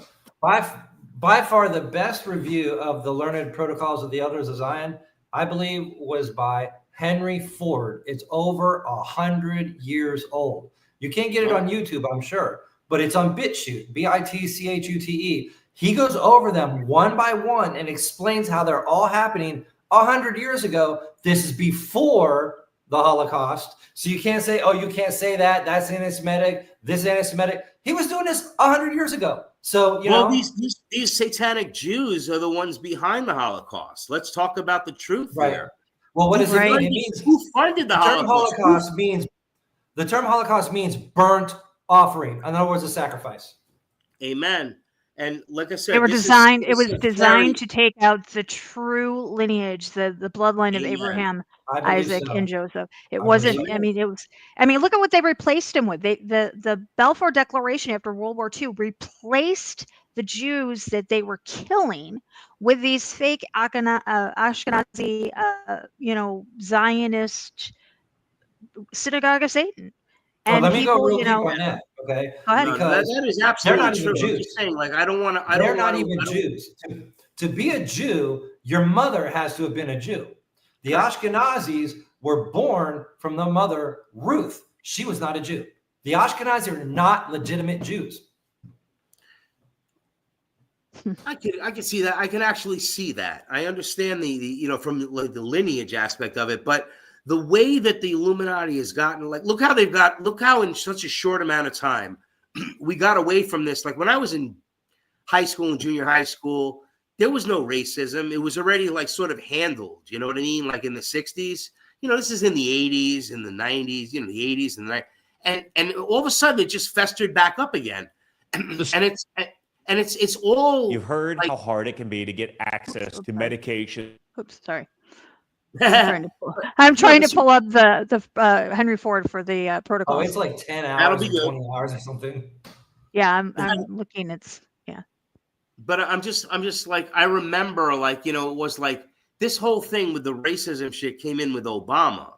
by far the best review of the Learned Protocols of the Elders of Zion, I believe, was by Henry Ford. It's over 100 years old. You can't get it on YouTube, I'm sure, but it's on BitChute, BitChute. He goes over them one by one and explains how they're all happening 100 years ago. This is before the Holocaust. So you can't say, oh, you can't say that. That's anti-Semitic. This is anti-Semitic. He was doing this 100 years ago. So, these satanic Jews are the ones behind the Holocaust. Let's talk about the truth here. Well, what does it mean? It means who funded the Holocaust? The term Holocaust means burnt offering. In other words, a sacrifice. Amen. And like I said, it was designed to take out the true lineage, the bloodline of Abraham, Isaac, and Joseph. It wasn't. Look at what they replaced him with. The Balfour Declaration after World War II replaced the Jews that they were killing with these fake Ashkenazi, Zionist synagogue of Satan. And let me go real deep on that, okay? Because that is absolutely true. Jews. I'm just saying, like, they're not even Jews. To be a Jew, your mother has to have been a Jew. The Ashkenazis were born from the mother Ruth. She was not a Jew. The Ashkenazis are not legitimate Jews. I can see that. I can actually see that. I understand the from the lineage aspect of it, but the way that the Illuminati has gotten, like, look how in such a short amount of time we got away from this. Like when I was in high school and junior high school, there was no racism. It was already like sort of handled, you know what I mean? Like in the 60s, this is in the 80s and the 90s, the 80s and the 90s. And all of a sudden it just festered back up again. And it's all, you've heard like, how hard it can be to get access to medication. Oops, sorry. I'm trying to pull up the Henry Ford for the Oh, protocols. it's like 10 That'll hours be or good. 20 hours or something. Yeah, I'm looking. It's But I'm just like, I remember, like, it was like this whole thing with the racism shit came in with Obama.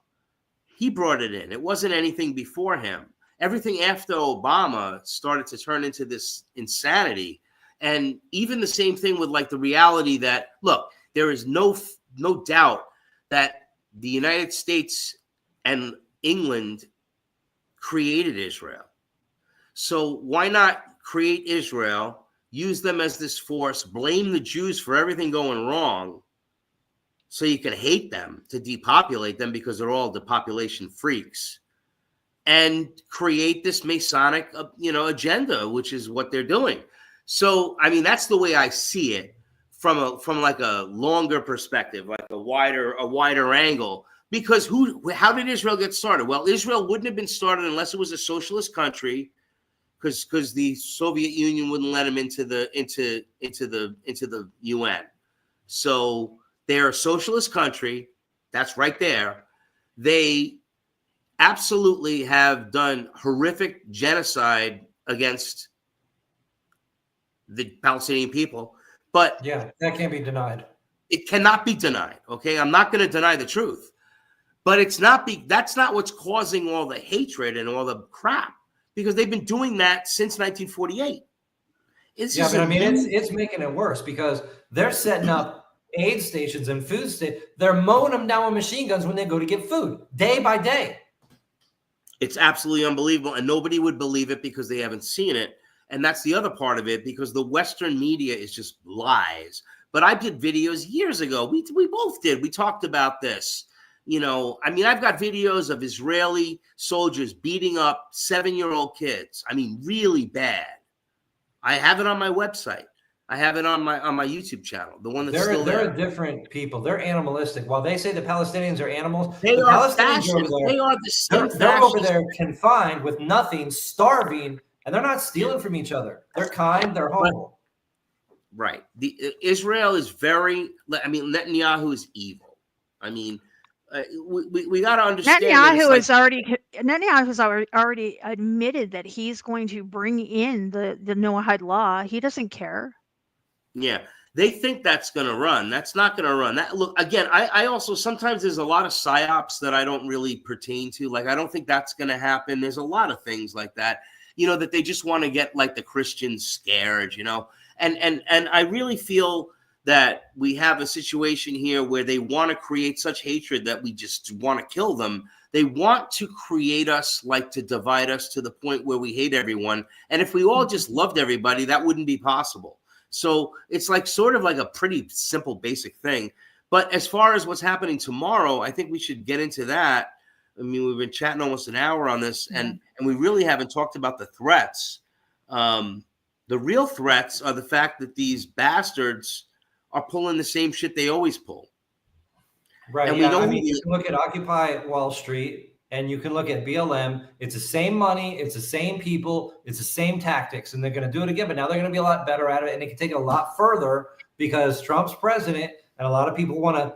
He brought it in. It wasn't anything before him. Everything after Obama started to turn into this insanity. And even the same thing with like the reality that, look, there is no doubt that the United States and England created Israel. So why not create Israel, use them as this force, blame the Jews for everything going wrong, so you can hate them, to depopulate them because they're all depopulation freaks, and create this Masonic, agenda, which is what they're doing. So, I mean, that's the way I see it from like a longer perspective, like a wider angle. Because how did Israel get started? Well, Israel wouldn't have been started unless it was a socialist country, because the Soviet Union wouldn't let them into the UN. So they're a socialist country. That's right there. They absolutely have done horrific genocide against the Palestinian people. But yeah, that can't be denied. It cannot be denied. Okay, I'm not going to deny the truth, but that's not what's causing all the hatred and all the crap, because they've been doing that since 1948. Yeah, but I mean, it's making it worse, because they're setting up aid stations and food stations. They're mowing them down with machine guns when they go to get food, day by day. It's absolutely unbelievable, and nobody would believe it because they haven't seen it. And that's the other part of it, because the Western media is just lies. But I did videos years ago. We both did. We talked about this. I mean, I've got videos of Israeli soldiers beating up 7-year-old kids. I mean, really bad. I have it on my website. I have it on my YouTube channel. The one that's still there. They're different people. They're animalistic. While they say the Palestinians are animals, They the are Palestinians fascists. They are the same. They're over there confined with nothing, starving, and they're not stealing from each other. They're kind. They're humble. Right. Israel is very. I mean, Netanyahu is evil. I mean, we got to understand. Netanyahu has already admitted that he's going to bring in the Noahide law. He doesn't care. Yeah, they think that's going to run. That's not going to run. That, look, again, I also, sometimes there's a lot of psyops that I don't really pertain to. Like, I don't think that's going to happen. There's a lot of things like that, that they just want to get like the Christians scared, and I really feel that we have a situation here where they want to create such hatred that we just want to kill them. They want to create us, like, to divide us to the point where we hate everyone. And if we all just loved everybody, that wouldn't be possible. So it's like sort of like a pretty simple, basic thing. But as far as what's happening tomorrow, I think we should get into that. I mean, we've been chatting almost an hour on this, and we really haven't talked about the threats. The real threats are the fact that these bastards are pulling the same shit they always pull. Right. And you can look at Occupy Wall Street, and you can look at BLM. It's the same money. It's the same people. It's the same tactics, and they're going to do it again. But now they're going to be a lot better at it, and they can take it a lot further because Trump's president, and a lot of people want to,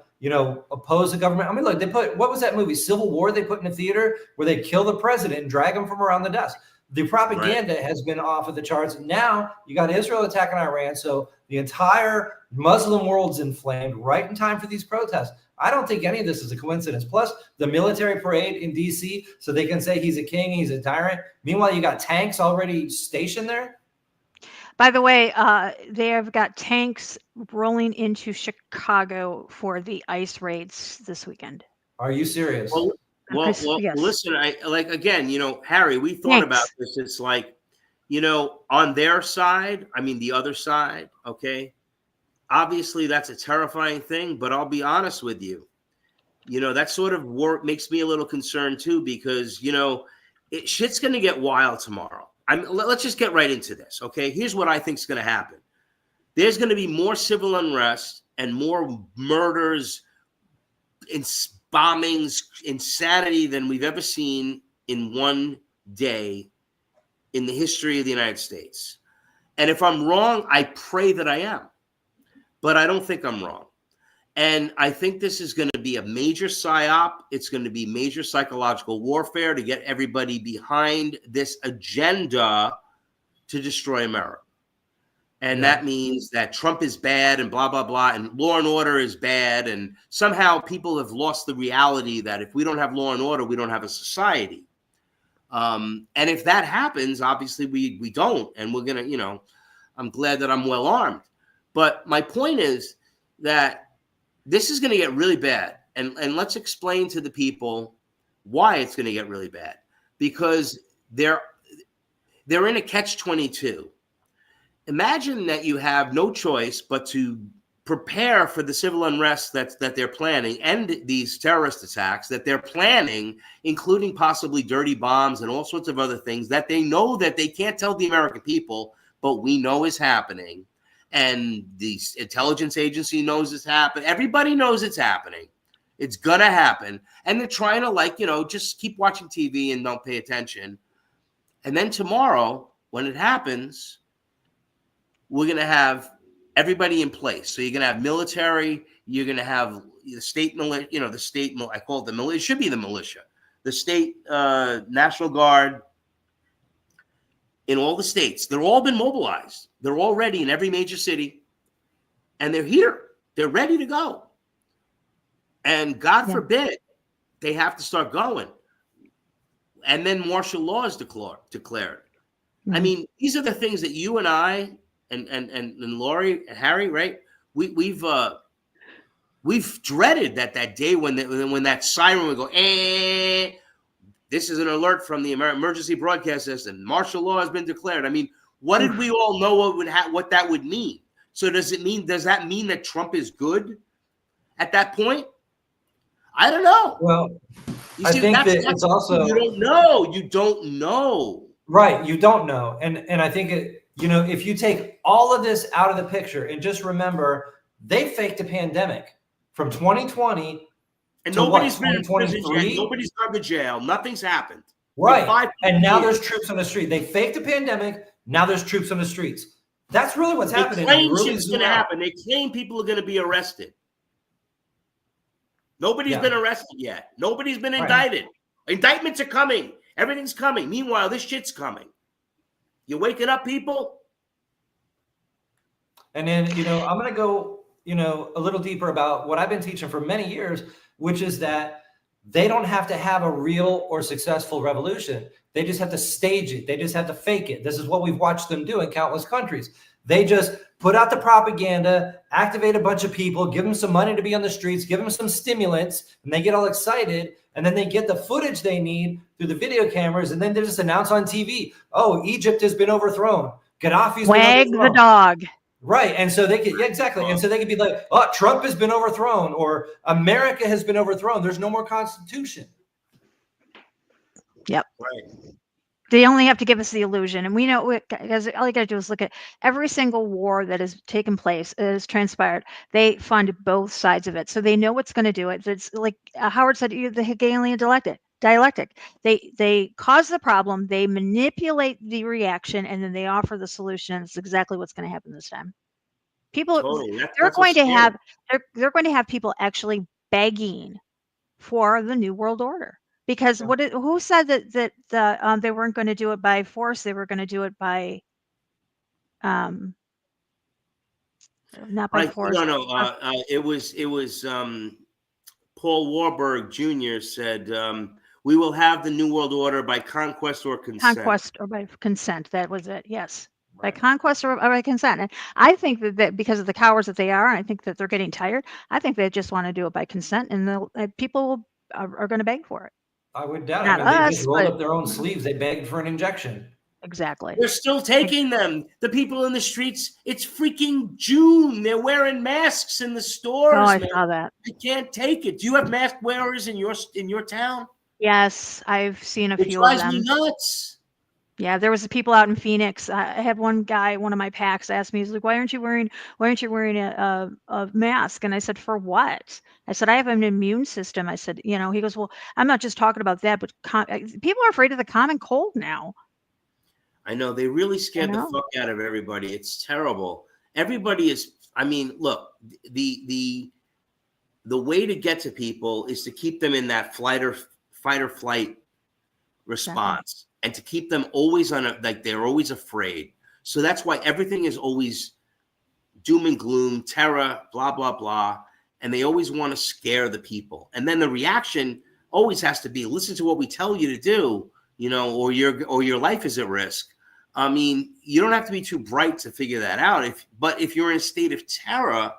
oppose the government. I mean, look, what was that movie, Civil War, they put in the theater where they kill the president and drag him from around the desk? The propaganda has been off of the charts. Now you got Israel attacking Iran. So the entire Muslim world's inflamed right in time for these protests. I don't think any of this is a coincidence. Plus the military parade in DC, so they can say he's a king, he's a tyrant. Meanwhile, you got tanks already stationed there. By the way, they have got tanks rolling into Chicago for the ICE raids this weekend. Are you serious? Well, yes. Listen, Harry, we thought about this. It's like, on their side, I mean, the other side, okay, obviously that's a terrifying thing, but I'll be honest with you. That sort of work makes me a little concerned too, because, shit's going to get wild tomorrow. Let's just get right into this, okay? Here's what I think is going to happen. There's going to be more civil unrest and more murders, bombings, insanity than we've ever seen in one day in the history of the United States. And if I'm wrong, I pray that I am. But I don't think I'm wrong. And I think this is going to be a major psyop. It's going to be major psychological warfare to get everybody behind this agenda to destroy America. And that means that Trump is bad and blah, blah, blah, and law and order is bad. And somehow people have lost the reality that if we don't have law and order, we don't have a society. And if that happens, obviously we don't. And we're going to, I'm glad that I'm well armed. But my point is that this is going to get really bad. And let's explain to the people why it's going to get really bad. Because they're in a catch-22. Imagine that you have no choice but to prepare for the civil unrest that they're planning and these terrorist attacks that they're planning, including possibly dirty bombs and all sorts of other things that they know that they can't tell the American people, but we know is happening. And the intelligence agency knows it's happening. Everybody knows it's happening. It's going to happen. And they're trying to just keep watching TV and don't pay attention. And then tomorrow, when it happens, we're going to have everybody in place. So you're going to have military. You're going to have the state militia, I call it the militia. It should be the militia. The state National Guard in all the states. They're all been mobilized. They're all ready in every major city. And they're here. They're ready to go. And God forbid they have to start going. And then martial law is declared. Mm-hmm. I mean, these are the things that you and I and Lori and Harry, right? We've dreaded that day when that siren would go, this is an alert from the emergency broadcast system. Martial law has been declared. I mean, what did we all know what that would mean? So does that mean that Trump is good at that point? I don't know. Well, I think that it's also you don't know. Right, you don't know, and I think if you take all of this out of the picture and just remember, they faked a pandemic from 2020 and to nobody's been in 2023. Nobody's gone to jail. Nothing's happened. Right, and now there's troops on the street. They faked a pandemic. Now there's troops on the streets. That's really what's happening. They claim shit's going to happen. They claim people are going to be arrested. Nobody's been arrested yet. Nobody's been indicted. Indictments are coming. Everything's coming. Meanwhile, this shit's coming. You waking up, people? And then, I'm going to go, a little deeper about what I've been teaching for many years, which is that they don't have to have a real or successful revolution. They just have to stage it. They just have to fake it. This is what we've watched them do in countless countries. They just put out the propaganda, activate a bunch of people, give them some money to be on the streets, give them some stimulants, and they get all excited. And then they get the footage they need through the video cameras, and then they just announce on TV, oh, Egypt has been overthrown. Gaddafi's Wag been overthrown. The dog. Right. And so they could, exactly. And so they could be like, oh, Trump has been overthrown, or America has been overthrown. There's no more constitution. Yep. Right. They only have to give us the illusion. And we know, because all you got to do is look at every single war that has taken place, has transpired. They fund both sides of it. So they know what's going to do it. It's like Howard said, the Hegelian dialectic. They cause the problem, they manipulate the reaction, and then they offer the solution. It's exactly what's going to happen this time. People, totally. they're going to have people actually begging for the New World Order. Because who said that they weren't going to do it by force? They were going to do it by, not by force. No. It was Paul Warburg Jr. said, "We will have the New World Order by conquest or consent." Conquest or by consent. That was it. Yes, right. By conquest or by consent. And I think that because of the cowards that they are, and I think that they're getting tired. I think they just want to do it by consent, and people are going to beg for it. I would doubt it. They just rolled up their own sleeves. They begged for an injection. Exactly. They're still taking them. The people in the streets, it's freaking June. They're wearing masks in the stores, Oh, I man. saw that. I can't take it. Do you have mask wearers in your town? Yes, I've seen a It few of drives me them. nuts. Yeah, there was people out in Phoenix. I had one guy, one of my packs, asked me, he's like, "Why aren't you wearing a mask?" And I said, "For what?" I said, "I have an immune system." I said, you know, he goes, "Well, I'm not just talking about that, but people are afraid of the common cold now." I know they really You scared the know? fuck out of everybody. It's terrible. Everybody is. I mean, look, the way to get to people is to keep them in that fight or flight response, and to keep them always on like they're always afraid. So that's why everything is always doom and gloom, terror, blah blah blah, and they always want to scare the people. And then the reaction always has to be, listen to what we tell you to do, you know, or your life is at risk. I mean, you don't have to be too bright to figure that out. But if you're in a state of terror,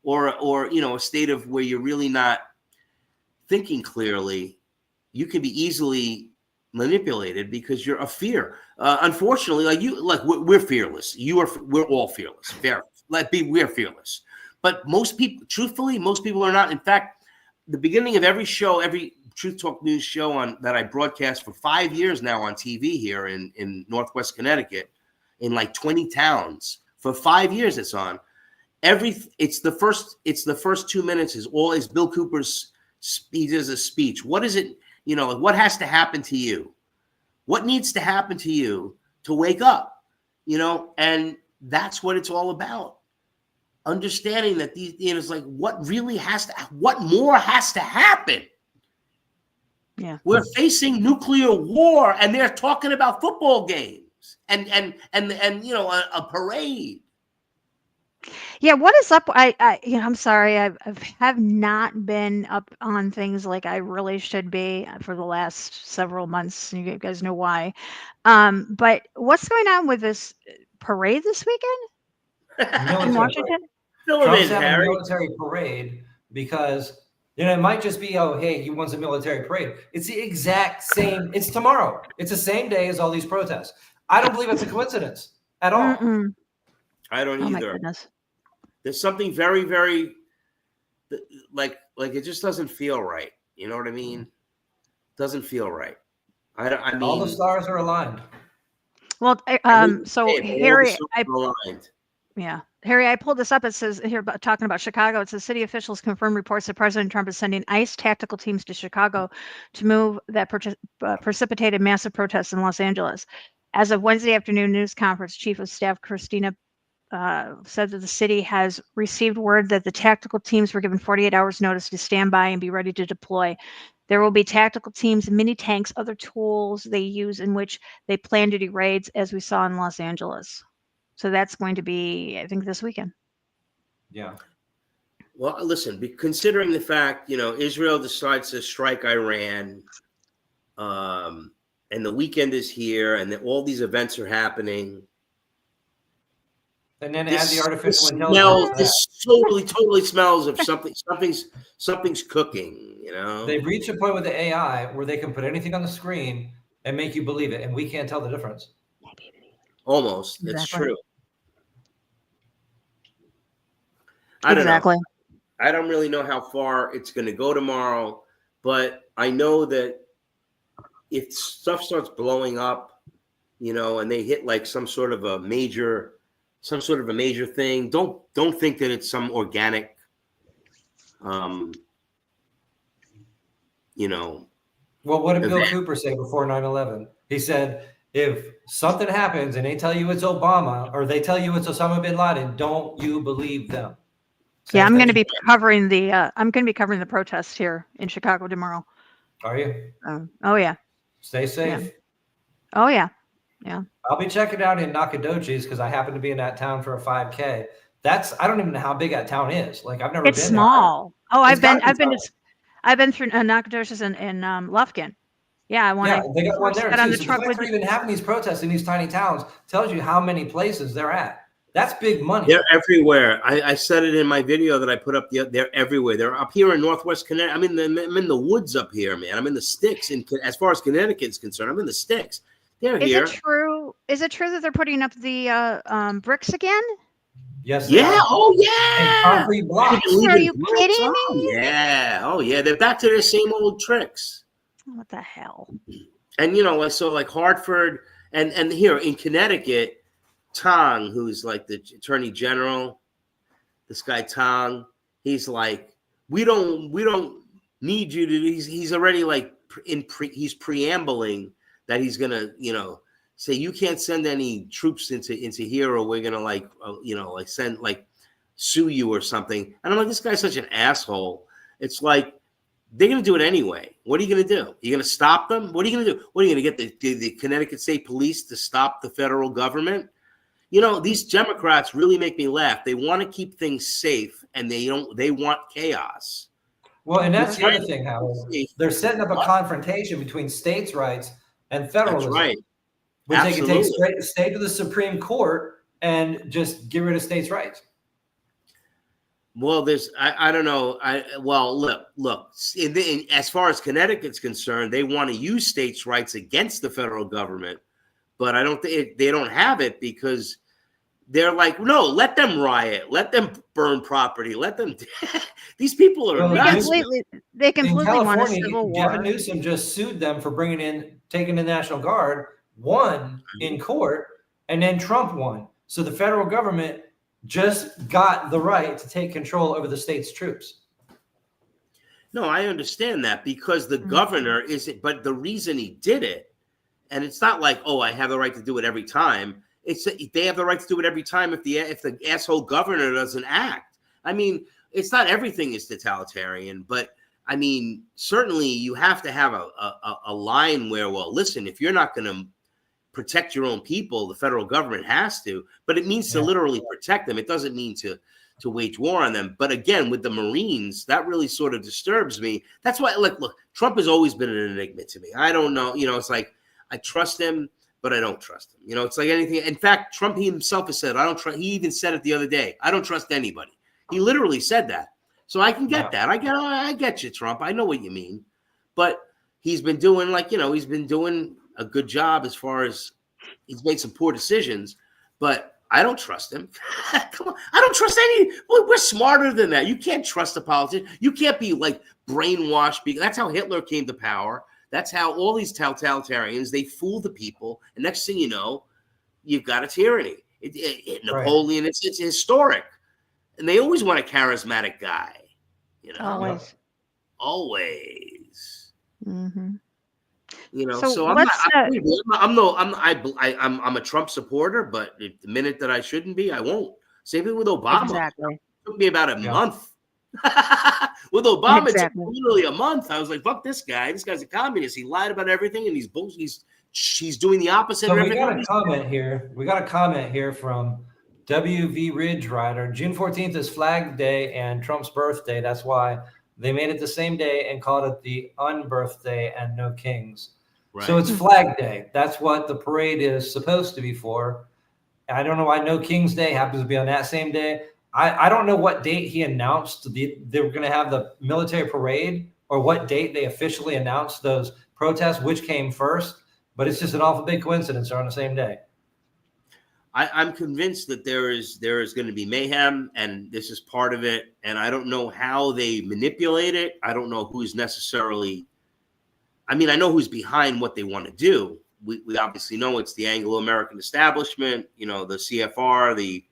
or you know, a state of where you're really not thinking clearly, you can be easily manipulated because you're a fear. Unfortunately, we're fearless. We're all fearless. We're fearless. But most people, truthfully, most people are not. In fact, the beginning of every show, every Truth Talk News show that I broadcast for 5 years now on TV here in Northwest Connecticut, in like 20 towns for 5 years. It's on. It's the first 2 minutes is Bill Cooper's. He does a speech. What is it? You know, what has to happen to you? What needs to happen to you to wake up? You know, and that's what it's all about. Understanding that it's like what more has to happen? Yeah. We're facing nuclear war, and they're talking about football games and you know, a parade. Yeah, what is up? I'm sorry, have not been up on things like I really should be for the last several months. You guys know why. But what's going on with this parade this weekend in Military Washington? Trump's having a military parade because, you know, it might just be, oh, hey, he wants a military parade. It's the exact same. It's tomorrow. It's the same day as all these protests. I don't believe it's a coincidence at all. Mm-mm. I don't either. Oh my goodness. There's something very, very like it just doesn't feel right. You know what I mean? Doesn't feel right. I mean, all the stars are aligned. Well, so Harry, Harry, I pulled this up. It says here about talking about Chicago. It says city officials confirmed reports that President Trump is sending ICE tactical teams to Chicago to move that precipitated massive protests in Los Angeles. As of Wednesday afternoon news conference, Chief of Staff Christina said that the city has received word that the tactical teams were given 48 hours notice to stand by and be ready to deploy. There will be tactical teams, mini tanks, other tools they use in which they plan to do raids, as we saw in Los Angeles. So that's going to be, I think, this weekend. Yeah. Well, listen, considering the fact, you know, Israel decides to strike Iran, and the weekend is here, and all these events are happening. And then add the artificial intelligence. This totally smells of something's cooking, you know. They've reached a point with the AI where they can put anything on the screen and make you believe it, and we can't tell the difference. Almost. Exactly. It's true. I don't know. I don't really know how far it's going to go tomorrow, but I know that if stuff starts blowing up, you know, and they hit like some sort of a major thing, don't think that it's some organic, you know. Well, what did Bill Cooper say before 9/11? He said, if something happens and they tell you it's Obama or they tell you it's Osama bin Laden, don't you believe them? Yeah, I'm going to be covering the protest here in Chicago tomorrow. Are you? Oh yeah. Stay safe. Yeah. Oh yeah. Yeah. I'll be checking out in Nacogdoches because I happen to be in that town for a 5K. I don't even know how big that town is. Like I've never been. It's small. Oh, I've been through Nacogdoches and Lufkin. Yeah, they got one there too. So the fact they're even having these protests in these tiny towns tells you how many places they're at. That's big money. They're everywhere. I said it in my video that I put up. They're everywhere. They're up here in Northwest Connecticut. I'm in the woods up here, man. I'm in the sticks. As far as Connecticut is concerned, I'm in the sticks. They're here. Is it true So is it true that they're putting up the bricks again? Yes. They Yeah. are. Oh, And yeah. concrete blocks. Are you Bricks? kidding Oh, me? yeah. Oh, yeah. They're back to their same old tricks. What the hell? And, I saw like Hartford and here in Connecticut, Tong, who's like the attorney general, this guy Tong, he's like, we don't need you to. He's already like he's preambling that he's gonna say you can't send any troops into here, or we're gonna like send sue you or something. And I'm like, this guy's such an asshole. It's like they're gonna do it anyway. What are you gonna do? You're gonna stop them? What are you gonna do? What are you gonna get the Connecticut State Police to stop the federal government? These Democrats really make me laugh. They want to keep things safe, and they want chaos. Well, and that's the other thing, Howard. They're setting up a confrontation between states' rights and federalism. That's right. Which Absolutely. they can take straight to the Supreme Court and just get rid of states' rights. Well, I don't know. Look. As far as Connecticut's concerned, they want to use states' rights against the federal government, but I don't think they don't have it because they're like, no, let them riot, let them burn property, let them. These people are nuts. They completely want a California, civil war. Gavin Newsom just sued them for taking the National Guard, won in court, and then Trump won. So the federal government just got the right to take control over the state's troops. No, I understand that because the governor isn't, but the reason he did it, and it's not like, oh, I have the right to do it every time. They have the right to do it every time if the asshole governor doesn't act. I mean, it's not everything is totalitarian, but I mean, certainly you have to have a line where, well, listen, if you're not going to protect your own people, the federal government has to, but it means to literally protect them. It doesn't mean to wage war on them. But again, with the Marines, that really sort of disturbs me. That's why, look, Trump has always been an enigma to me. I don't know. It's like, I trust him, but I don't trust him. It's like anything. In fact, Trump himself has said, I don't trust. He even said it the other day. I don't trust anybody. He literally said that. So I can get that. I get you, Trump. I know what you mean. But he's been doing he's been doing a good job as far as he's made some poor decisions, but I don't trust him. Come on. I don't trust we're smarter than that. You can't trust a politician. You can't be like brainwashed. That's how Hitler came to power. That's how all these totalitarians, they fool the people. And next thing you know, you've got a tyranny. Napoleon, it's historic. And they always want a charismatic guy. Always. Mm-hmm. So I'm a Trump supporter, but the minute that I shouldn't be, I won't. Same thing with Obama. Exactly. It took me about a month. With Obama, it took literally a month. I was like, fuck this guy. This guy's a communist. He lied about everything, and he's doing the opposite of everything. We got a comment here from WV Ridge Rider. June 14th is Flag Day and Trump's birthday. That's why they made it the same day and called it the unbirthday and no kings. Right. So it's Flag Day. That's what the parade is supposed to be for. I don't know why No King's Day happens to be on that same day. I don't know what date he announced they were going to have the military parade, or what date they officially announced those protests, which came first. But it's just an awful big coincidence they're on the same day. I'm convinced that there is going to be mayhem, and this is part of it. And I don't know how they manipulate it. I don't know who's necessarily. I mean, I know who's behind what they want to do. We obviously know it's the Anglo-American establishment, the CFR, the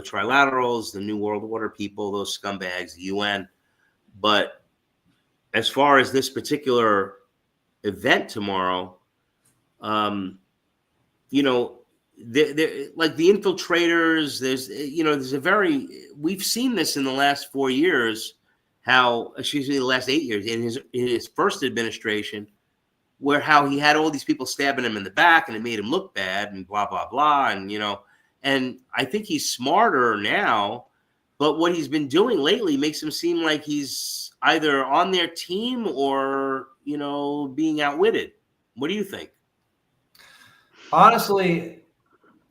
trilaterals, the New World Order people, those scumbags, the UN. But as far as this particular event tomorrow, like the infiltrators, we've seen this in the last 4 years, the last 8 years in his first administration, where how he had all these people stabbing him in the back and it made him look bad and blah, blah, blah. And I think he's smarter now, but what he's been doing lately makes him seem like he's either on their team or, being outwitted. What do you think? Honestly,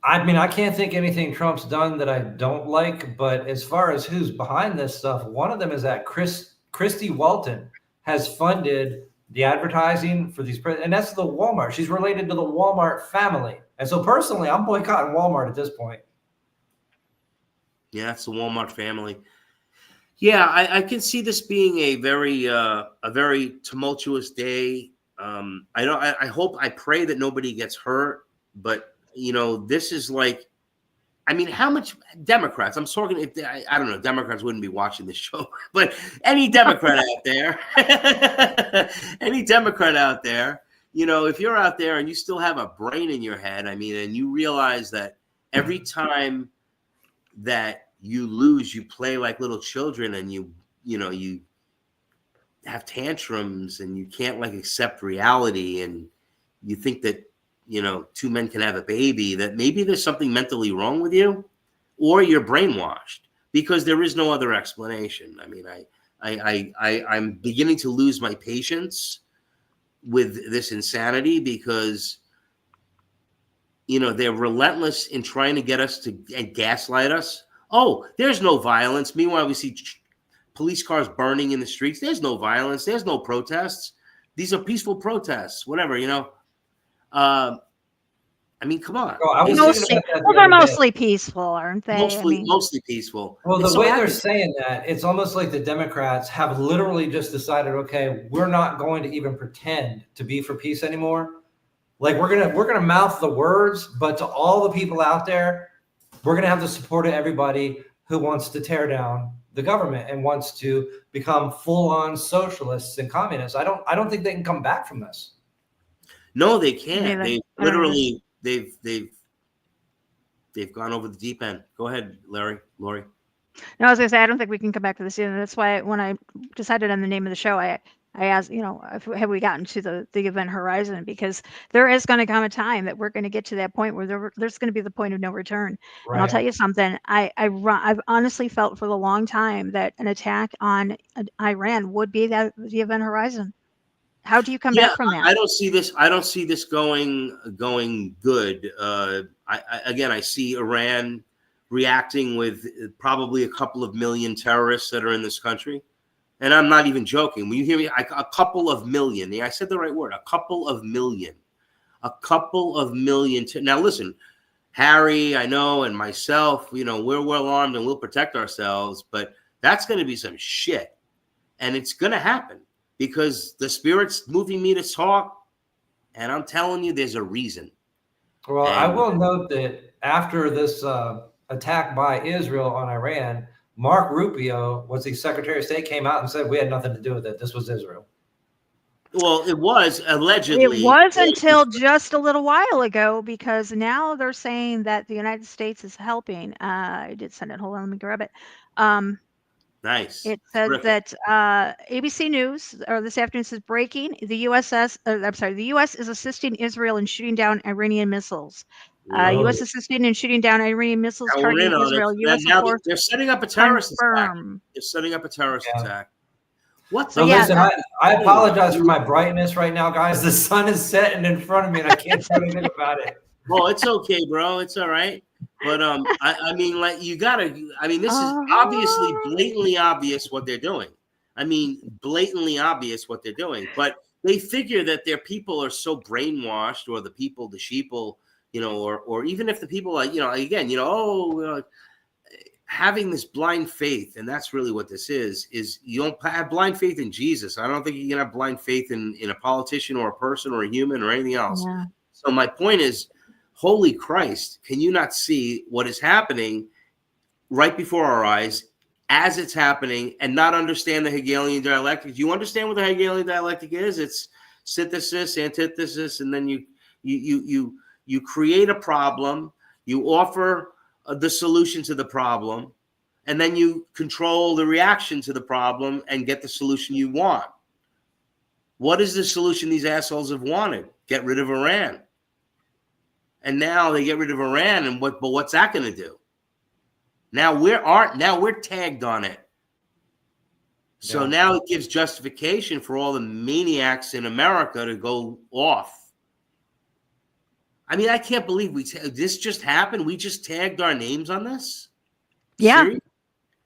I mean, I can't think anything Trump's done that I don't like, but as far as who's behind this stuff, one of them is that Christy Walton has funded the advertising for these, and that's the Walmart. She's related to the Walmart family. And so personally, I'm boycotting Walmart at this point. Yeah, it's the Walmart family. Yeah, I can see this being a very tumultuous day. I pray that nobody gets hurt, but this is like, I mean, how much Democrats? I'm talking. I don't know. Democrats wouldn't be watching this show, but any Democrat out there, if you're out there and you still have a brain in your head, I mean, and you realize that every time that you lose, you play like little children, and you have tantrums, and you can't like accept reality, and you think that two men can have a baby, that maybe there's something mentally wrong with you, or you're brainwashed, because there is no other explanation. I mean, I'm beginning to lose my patience with this insanity, because they're relentless in trying to get us to gaslight us. Oh, there's no violence. Meanwhile, we see police cars burning in the streets. There's no violence. There's no protests. These are peaceful protests, whatever, I mean, come on. They're mostly peaceful, aren't they? Mostly peaceful. Well, the way they're saying that, it's almost like the Democrats have literally just decided, okay, we're not going to even pretend to be for peace anymore. Like we're gonna mouth the words, but to all the people out there, we're gonna have the support of everybody who wants to tear down the government and wants to become full-on socialists and communists. I don't think they can come back from this. No, they can't. They literally they've gone over the deep end. Go ahead, Lori. No, I was gonna say I don't think we can come back to this either. That's why when I decided on the name of the show, I asked, have we gotten to the event horizon? Because there is going to come a time that we're going to get to that point where there's going to be the point of no return. Right. And I'll tell you something. I've honestly felt for a long time that an attack on Iran would be the event horizon. How do you come back from that? I don't see this going good. I see Iran reacting with probably a couple of million terrorists that are in this country. And I'm not even joking. When you hear me, a couple of million. I said the right word. A couple of million. Now, listen, Harry, I know, and myself, we're well armed and we'll protect ourselves. But that's going to be some shit. And it's going to happen because the Spirit's moving me to talk. And I'm telling you, there's a reason. Well, I will note that after this attack by Israel on Iran, Mark Rubio, was the Secretary of State, came out and said we had nothing to do with it. This was Israel. Well, it was allegedly. It was until just a little while ago, because now they're saying that the United States is helping. I did send it. Hold on, let me grab it. Nice. It says that ABC News, or this afternoon, says breaking: the U.S. is assisting Israel in shooting down Iranian missiles. U.S. assisting in shooting down Iranian missiles targeting Israel. U.S. They're setting up a terrorist attack. They're setting up a terrorist attack. What? So listen, I apologize for my brightness right now, guys. The sun is setting in front of me, and I can't do anything about it. Well, it's okay, bro. It's all right. But I mean, like, you gotta. I mean, this is obviously blatantly obvious what they're doing. But they figure that their people are so brainwashed, or the sheeple. Or even if the people are, having this blind faith, and that's really what this is you don't have blind faith in Jesus. I don't think you can have blind faith in a politician or a person or a human or anything else. Yeah. So my point is, holy Christ, can you not see what is happening right before our eyes as it's happening and not understand the Hegelian dialectic? Do you understand what the Hegelian dialectic is? It's synthesis, antithesis, and then you create a problem, you offer the solution to the problem, and then you control the reaction to the problem and get the solution you want. What is the solution these assholes have wanted? Get rid of Iran. And now they get rid of Iran, and what's that going to do? Now we're tagged on it. So now it gives justification for all the maniacs in America to go off. I mean, I can't believe this just happened. We just tagged our names on this. Yeah. Seriously?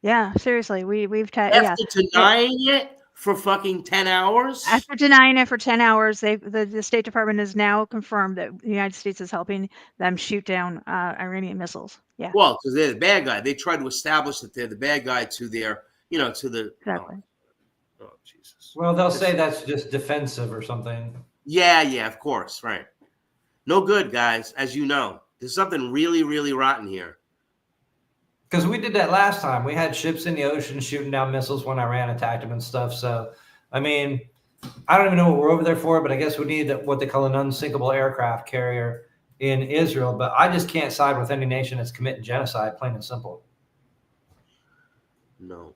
Yeah, seriously. We've tagged. After denying it for fucking 10 hours? After denying it for 10 hours, the State Department has now confirmed that the United States is helping them shoot down Iranian missiles. Yeah. Well, because they're the bad guy. They try to establish that they're the bad guy to their, to the. Exactly. Oh, Jesus. Well, they'll say that's just defensive or something. Yeah, of course, right. No good, guys, as you know. There's something really, really rotten here. Because we did that last time. We had ships in the ocean shooting down missiles when Iran attacked them and stuff. So, I mean, I don't even know what we're over there for, but I guess we need what they call an unsinkable aircraft carrier in Israel. But I just can't side with any nation that's committing genocide, plain and simple. No.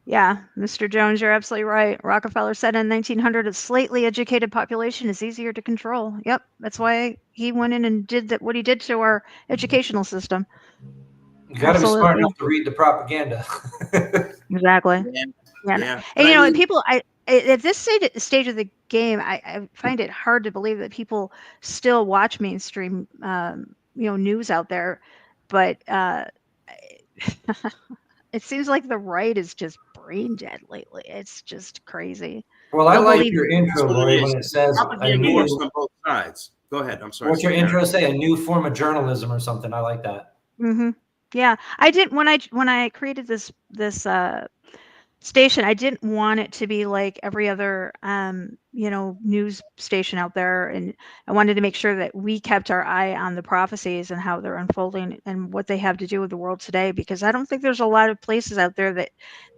Yeah, Mr. Jones, you're absolutely right. Rockefeller said in 1900, a slightly educated population is easier to control. Yep, that's why he went in and did what he did to our educational system. You got to be smart enough to read the propaganda. Exactly. Yeah. And and people, at this stage of the game, I find it hard to believe that people still watch mainstream, news out there, but it seems like the right is just brain dead lately. It's just crazy. Well, I like your intro, Lori, when it says propaganda works on both sides. Go ahead. I'm sorry. What's your intro say? A new form of journalism or something? I like that. Mm-hmm. Yeah, I did when I created this station. I didn't want it to be like every other news station out there, and I wanted to make sure that we kept our eye on the prophecies and how they're unfolding and what they have to do with the world today, because I don't think there's a lot of places out there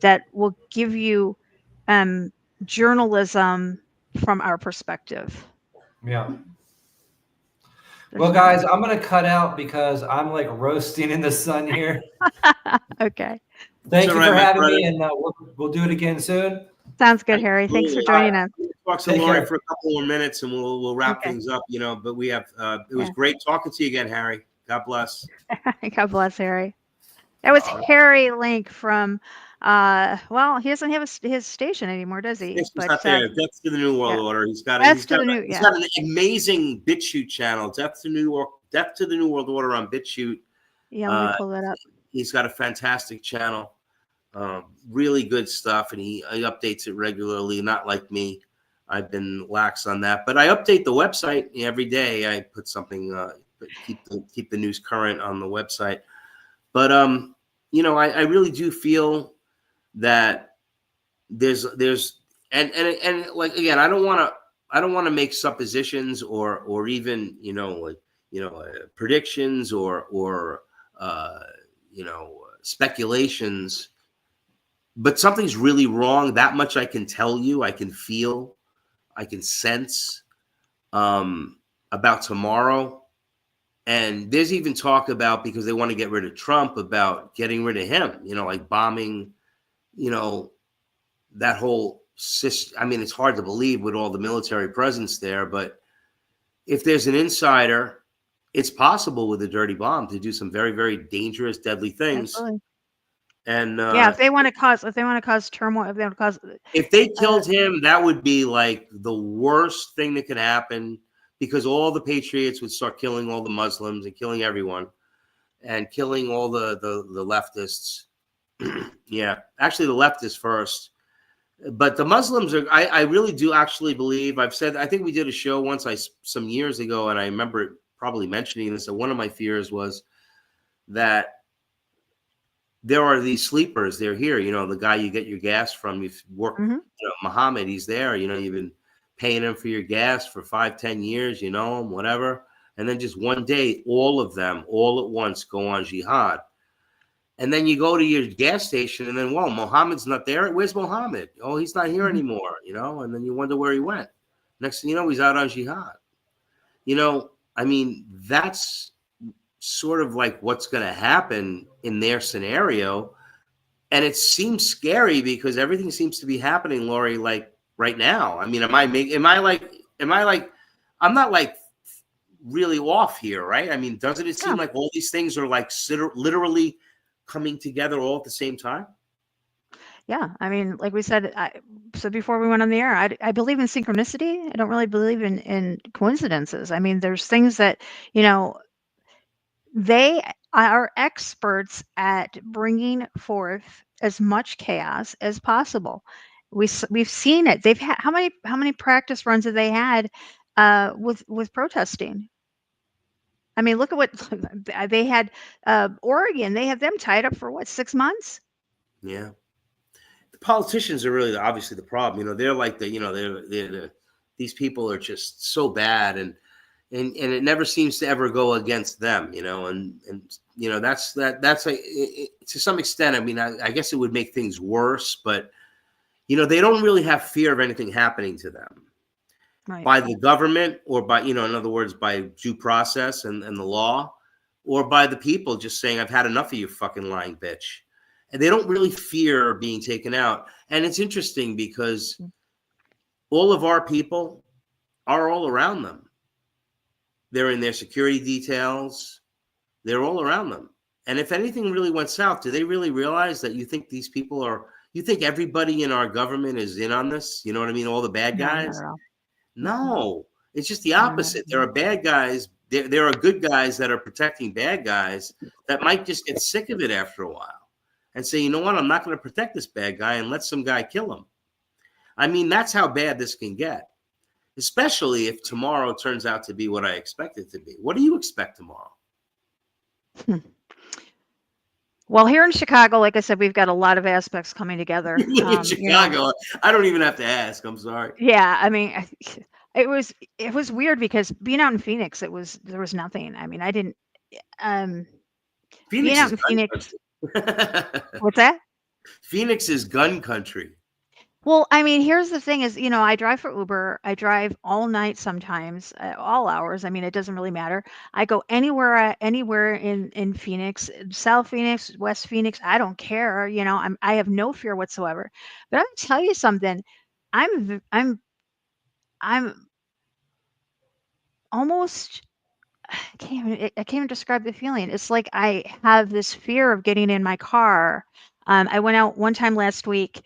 that will give you journalism from our perspective. Yeah. Well, guys, I'm going to cut out because I'm like roasting in the sun here. Okay. Thank you for having me, and we'll do it again soon. Sounds good, Harry. Thanks for joining us. We'll talk to Lori for a couple more minutes, and we'll wrap things up. But we have. It was great talking to you again, Harry. God bless. God bless, Harry. That was Harry Link from. Well, he doesn't have his station anymore, does he? He's not there. Death to the New World Order. He's got an amazing BitChute channel. Death to the New World Order on BitChute. Yeah, let me pull that up. He's got a fantastic channel, really good stuff, and he updates it regularly. Not like me, I've been lax on that, but I update the website every day. I put something, keep the news current on the website. But I really do feel that there's and like, again, I don't want to make suppositions or even predictions or speculations, but something's really wrong. That much I can tell you. I can feel, I can sense about tomorrow. And there's even talk about, because they want to get rid of Trump, about getting rid of him, like bombing, that whole system. I mean, it's hard to believe with all the military presence there, but if there's an insider, it's possible with a dirty bomb to do some very, very dangerous, deadly things. Absolutely. And if they want to cause turmoil, if they killed him, that would be like the worst thing that could happen, because all the patriots would start killing all the Muslims and killing everyone and killing all the leftists. Yeah, actually the leftists first. But the Muslims are, I really do actually believe, I think we did a show once some years ago, and I remember probably mentioning this, that one of my fears was that there are these sleepers. They're here, the guy you get your gas from, you work, Muhammad, he's there, you've been paying him for your gas for 5-10 years, him, whatever. And then just one day, all of them, all at once, go on jihad. And then you go to your gas station, and then, well, Muhammad's not there. Where's Muhammad? Oh, he's not here anymore, and then you wonder where he went. Next thing you know, he's out on jihad. I mean, that's sort of like what's going to happen in their scenario. And it seems scary because everything seems to be happening, Lori, like right now. I mean, I'm not like really off here, right? I mean, doesn't it seem like all these things are like literally coming together all at the same time? Yeah, I mean, like we said, so before we went on the air, I believe in synchronicity. I don't really believe in coincidences. I mean, there's things that, they are experts at bringing forth as much chaos as possible. We've seen it. They've had how many practice runs have they had with protesting? I mean, look at what they had. Oregon, they had them tied up for what, 6 months? Yeah. The politicians are really obviously the problem. You know, they're like these people are just so bad, and it never seems to ever go against them. You know, and you know that's to some extent. I mean, I guess it would make things worse, but you know, they don't really have fear of anything happening to them. Right. By the government, or by, you know, in other words, by due process and the law, or by the people just saying, I've had enough of you fucking lying bitch. And they don't really fear being taken out. And it's interesting because all of our people are all around them. They're in their security details. They're all around them. And if anything really went south, do they really realize that you think these people are, you think everybody in our government is in on this? You know what I mean? All the bad guys? No, it's just the opposite. There are bad guys. There are good guys that are protecting bad guys that might just get sick of it after a while and say, you know what, I'm not going to protect this bad guy and let some guy kill him. I mean, that's how bad this can get, especially if tomorrow turns out to be what I expect it to be. What do you expect tomorrow? Well, here in Chicago, like I said, we've got a lot of aspects coming together. In Chicago, I don't even have to ask. I'm sorry. Yeah, I mean, it was weird because being out in Phoenix, there was nothing. I mean, I didn't Phoenix being out is in gun Phoenix. country. What's that? Phoenix is gun country. Well, I mean, here's the thing is, I drive for Uber. I drive all night sometimes, all hours. I mean, it doesn't really matter. I go anywhere in Phoenix, South Phoenix, West Phoenix. I don't care. I have no fear whatsoever. But I'm gonna tell you something. I'm almost I can't even describe the feeling. It's like I have this fear of getting in my car. I went out one time last week,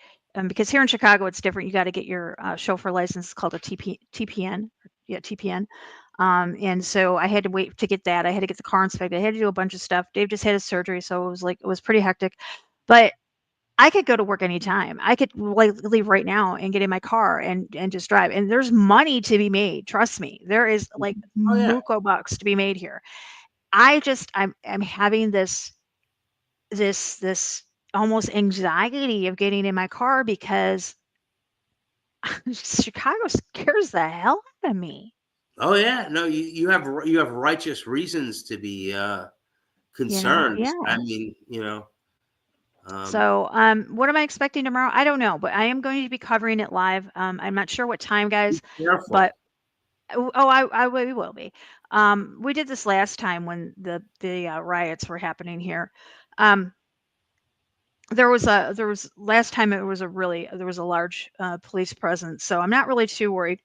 because here in Chicago it's different. You got to get your chauffeur license. It's called a TPN. Yeah, TPN. And so I had to wait to get that. I had to get the car inspected. I had to do a bunch of stuff. Dave just had his surgery, so it was pretty hectic. But I could go to work anytime. I could leave right now and get in my car and just drive. And there's money to be made. Trust me, there is like muco bucks to be made here. I'm having this almost anxiety of getting in my car because Chicago scares the hell out of me. Oh yeah, no, you have righteous reasons to be concerned. Yeah. I mean, So, what am I expecting tomorrow? I don't know, but I am going to be covering it live. I'm not sure what time, guys, but we will be. We did this last time when the riots were happening here. There was last time there was a large police presence, so I'm not really too worried.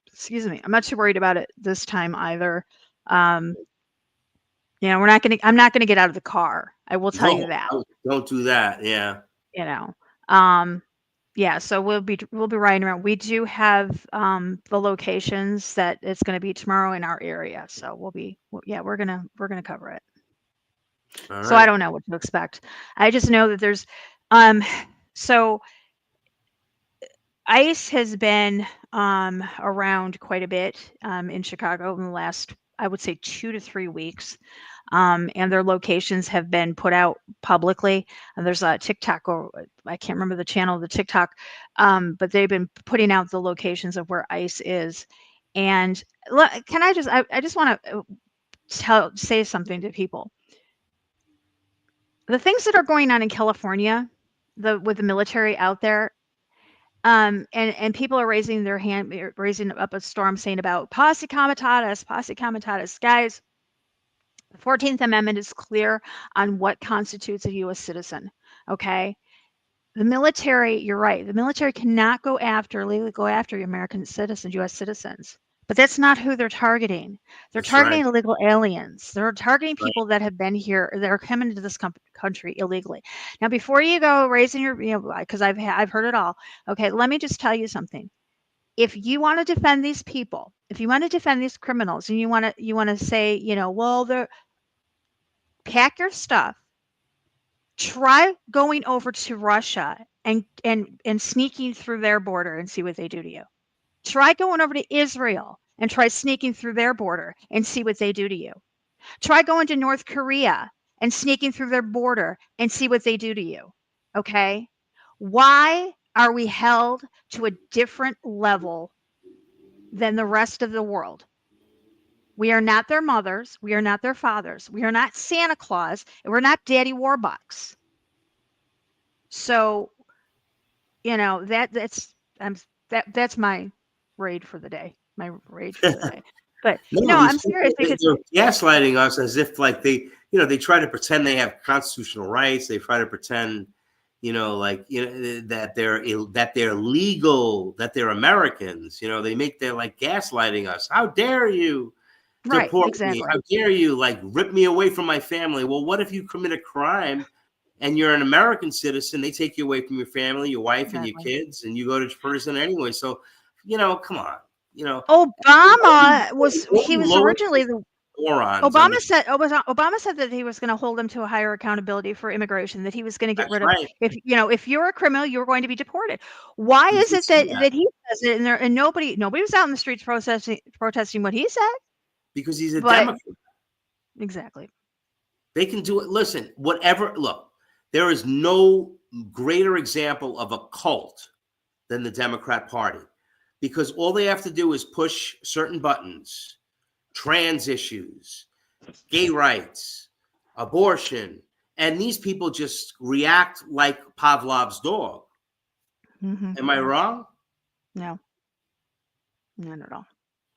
Excuse me, I'm not too worried about it this time either. I'm not gonna get out of the car. I will tell you that. Don't do that. Yeah. Yeah, so we'll be riding around. We do have the locations that it's going to be tomorrow in our area, so we're gonna cover it. All so right. I don't know what to expect. I just know that there's so ICE has been around quite a bit in Chicago in the last, I would say, 2 to 3 weeks. And their locations have been put out publicly. And there's a TikTok, or I can't remember the channel of the TikTok, but they've been putting out the locations of where ICE is. And can I just want to say something to people. The things that are going on in California, with the military out there, and people are raising their hand, raising up a storm saying about posse comitatus. Guys, the 14th Amendment is clear on what constitutes a U.S. citizen, okay? The military, you're right, the military cannot legally go after American citizens, U.S. citizens. But that's not who they're targeting. They're targeting illegal aliens. They're targeting people that have been here, that are coming into this country illegally. Now, before you go raising your, because I've heard it all. Okay, let me just tell you something. If you want to defend these people, if you want to defend these criminals, and you want to say, well, they're pack your stuff, Try going over to Russia and sneaking through their border and see what they do to you. Try going over to Israel and try sneaking through their border and see what they do to you. Try going to North Korea and sneaking through their border and see what they do to you. Okay? Why are we held to a different level than the rest of the world? We are not their mothers. We are not their fathers. We are not Santa Claus. And we're not Daddy Warbucks. So, that's my rage for the day. My rage for the day. But no, I'm serious because they're gaslighting us as if like they try to pretend they have constitutional rights. They try to pretend, that they're legal, that they're Americans. They're like gaslighting us. How dare you deport me? How dare you like rip me away from my family? Well, what if you commit a crime and you're an American citizen? They take you away from your family, your wife, and your kids, and you go to prison anyway. So, come on. Obama was originally the morons. Obama said that he was going to hold them to a higher accountability for immigration, that he was going to get rid of if you're a criminal, you're going to be deported. Why is it that he says it and nobody was out in the streets protesting what he said? Because he's a Democrat. Exactly. They can do it. Listen, look, there is no greater example of a cult than the Democrat Party. Because all they have to do is push certain buttons, trans issues, gay rights, abortion, and these people just react like Pavlov's dog. Mm-hmm. Am I wrong? No. Not at all.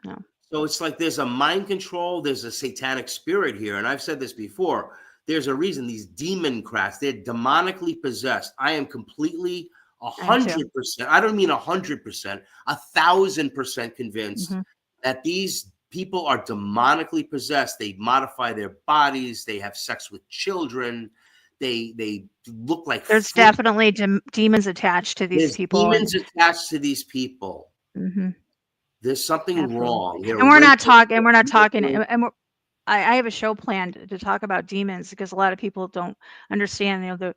No. So it's like there's a mind control, there's a satanic spirit here. And I've said this before. There's a reason these democrats, they're demonically possessed. I am completely 100%. I don't mean 100%, 1,000% convinced that these people are demonically possessed. They modify their bodies. They have sex with children. They look like there's definitely demons attached to these people. Demons attached to these people. Mm-hmm. There's something wrong. And we're not talking. And I have a show planned to talk about demons because a lot of people don't understand,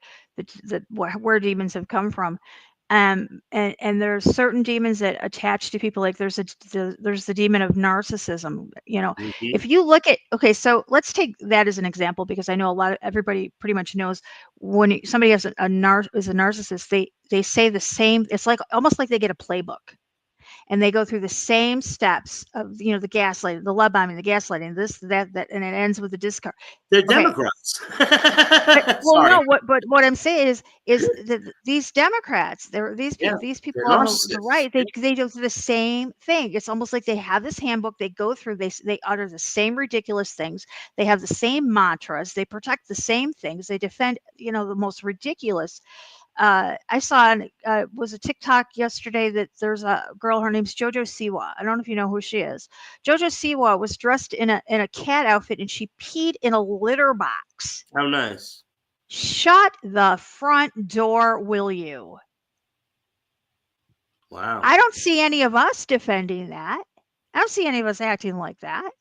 where demons have come from. And there's certain demons that attach to people. Like there's the demon of narcissism. If you look at, so let's take that as an example, because I know everybody pretty much knows when somebody is a narcissist, they say the same. It's like almost like they get a playbook. And they go through the same steps of, the gaslighting, the love bombing, the gaslighting, this, that, and it ends with the discard. They're Democrats. No, what I'm saying is that these Democrats, these people on the right, they do the same thing. It's almost like they have this handbook. They go through, they utter the same ridiculous things. They have the same mantras. They protect the same things. They defend, the most ridiculous. I saw was a TikTok yesterday that there's a girl, her name's Jojo Siwa. I don't know if you know who she is. Jojo Siwa was dressed in a cat outfit and she peed in a litter box. How nice. Shut the front door, will you? Wow. I don't see any of us defending that. I don't see any of us acting like that.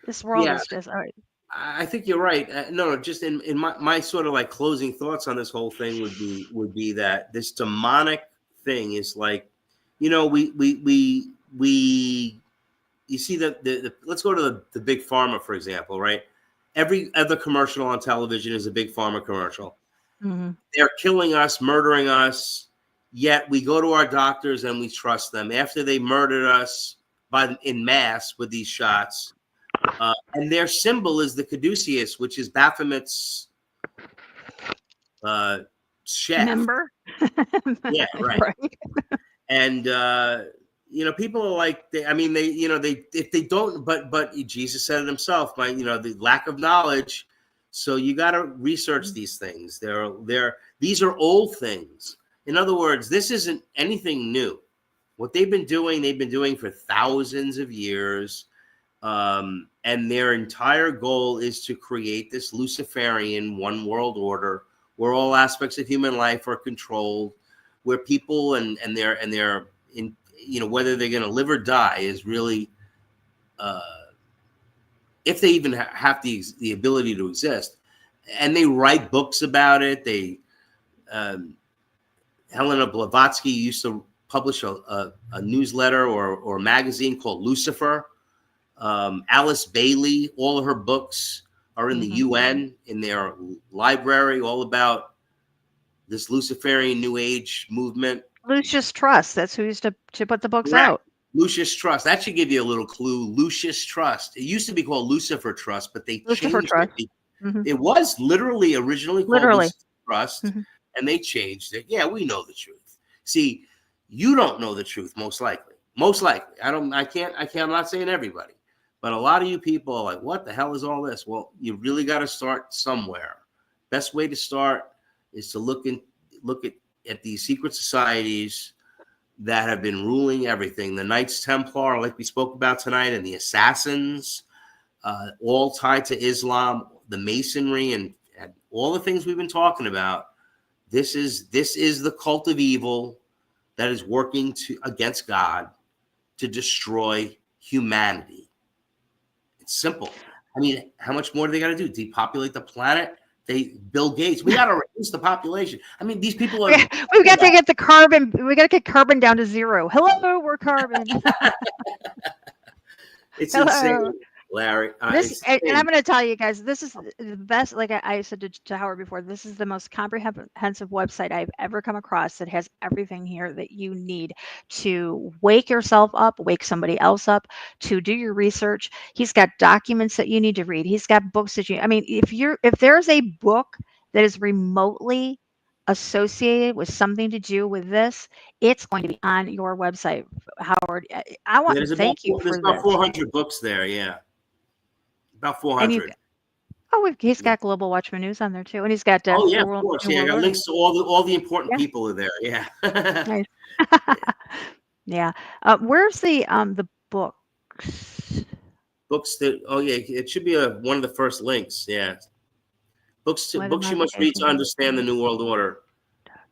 This world is just all right. I think you're right. No, just in my sort of like closing thoughts on this whole thing would be that this demonic thing is like, you see the let's go to the big pharma, for example, right? Every other commercial on television is a big pharma commercial. Mm-hmm. They're killing us, murdering us, yet we go to our doctors and we trust them after they murdered us in mass with these shots. And their symbol is the caduceus, which is Baphomet's shaft. Member? Yeah, right. And people are like, if they don't, but Jesus said it himself, the lack of knowledge. So you got to research these things. These are old things. In other words, this isn't anything new. What they've been doing for thousands of years. And their entire goal is to create this Luciferian one world order where all aspects of human life are controlled, where people and their in, whether they're going to live or die is really, if they even have the ability to exist, and they write books about it. They Helena Blavatsky used to publish a newsletter or a magazine called Lucifer. Alice Bailey, all of her books are in the UN in their library, all about this Luciferian New Age movement. Lucius Trust, that's who used to put the books Correct. out. Lucius Trust. That should give you a little clue. Lucius Trust. It used to be called Lucifer Trust, but they Lucifer changed Trust. it. It was literally originally called Lucifer Trust, and they changed it. Yeah, we know the truth. See, you don't know the truth, most likely. Most likely. I'm not saying everybody, but a lot of you people are like, what the hell is all this? Well, you really got to start somewhere. Best way to start is to look at these secret societies that have been ruling everything. The Knights Templar, like we spoke about tonight, and the Assassins, all tied to Islam, the Masonry, and all the things we've been talking about. This is the cult of evil that is working against God to destroy humanity. It's simple. I mean, how much more do they got to do? Depopulate the planet? Bill Gates, we got to reduce the population. I mean, these people are. We've got to get the carbon. We got to get carbon down to 0. Hello, we're carbon. It's insane, Larry. And I'm going to tell you guys, this is the best. Like I said to Howard before, this is the most comprehensive website I've ever come across that has everything here that you need to wake yourself up, wake somebody else up, to do your research. He's got documents that you need to read. He's got books that if there's a book that is remotely associated with something to do with this, it's going to be on your website, Howard. I want to thank you for this. There's about 400 books there, yeah. About 400. He's got Global Watchman News on there too, and he's got of course. Yeah, I got links to all the important people are there. Yeah. Nice. Yeah. Where's the books? Books that it should be one of the first links. Yeah. Books you must read to understand the New World Order.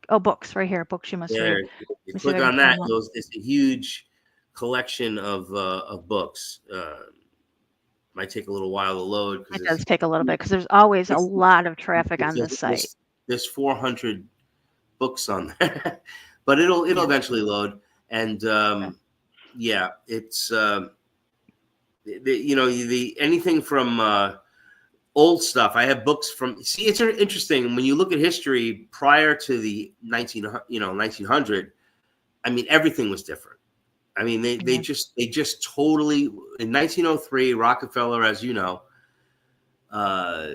Oh, books right here. Books you must read. You click on that. It's a huge collection of books. Might take a little while to load. It does take a little bit because there's always a lot of traffic on this site. There's 400 books on there, but it'll eventually load. And it's anything from old stuff. I have books from. See, it's interesting when you look at history prior to the 1900. I mean, everything was different. I mean, they just totally in 1903, Rockefeller, as you know,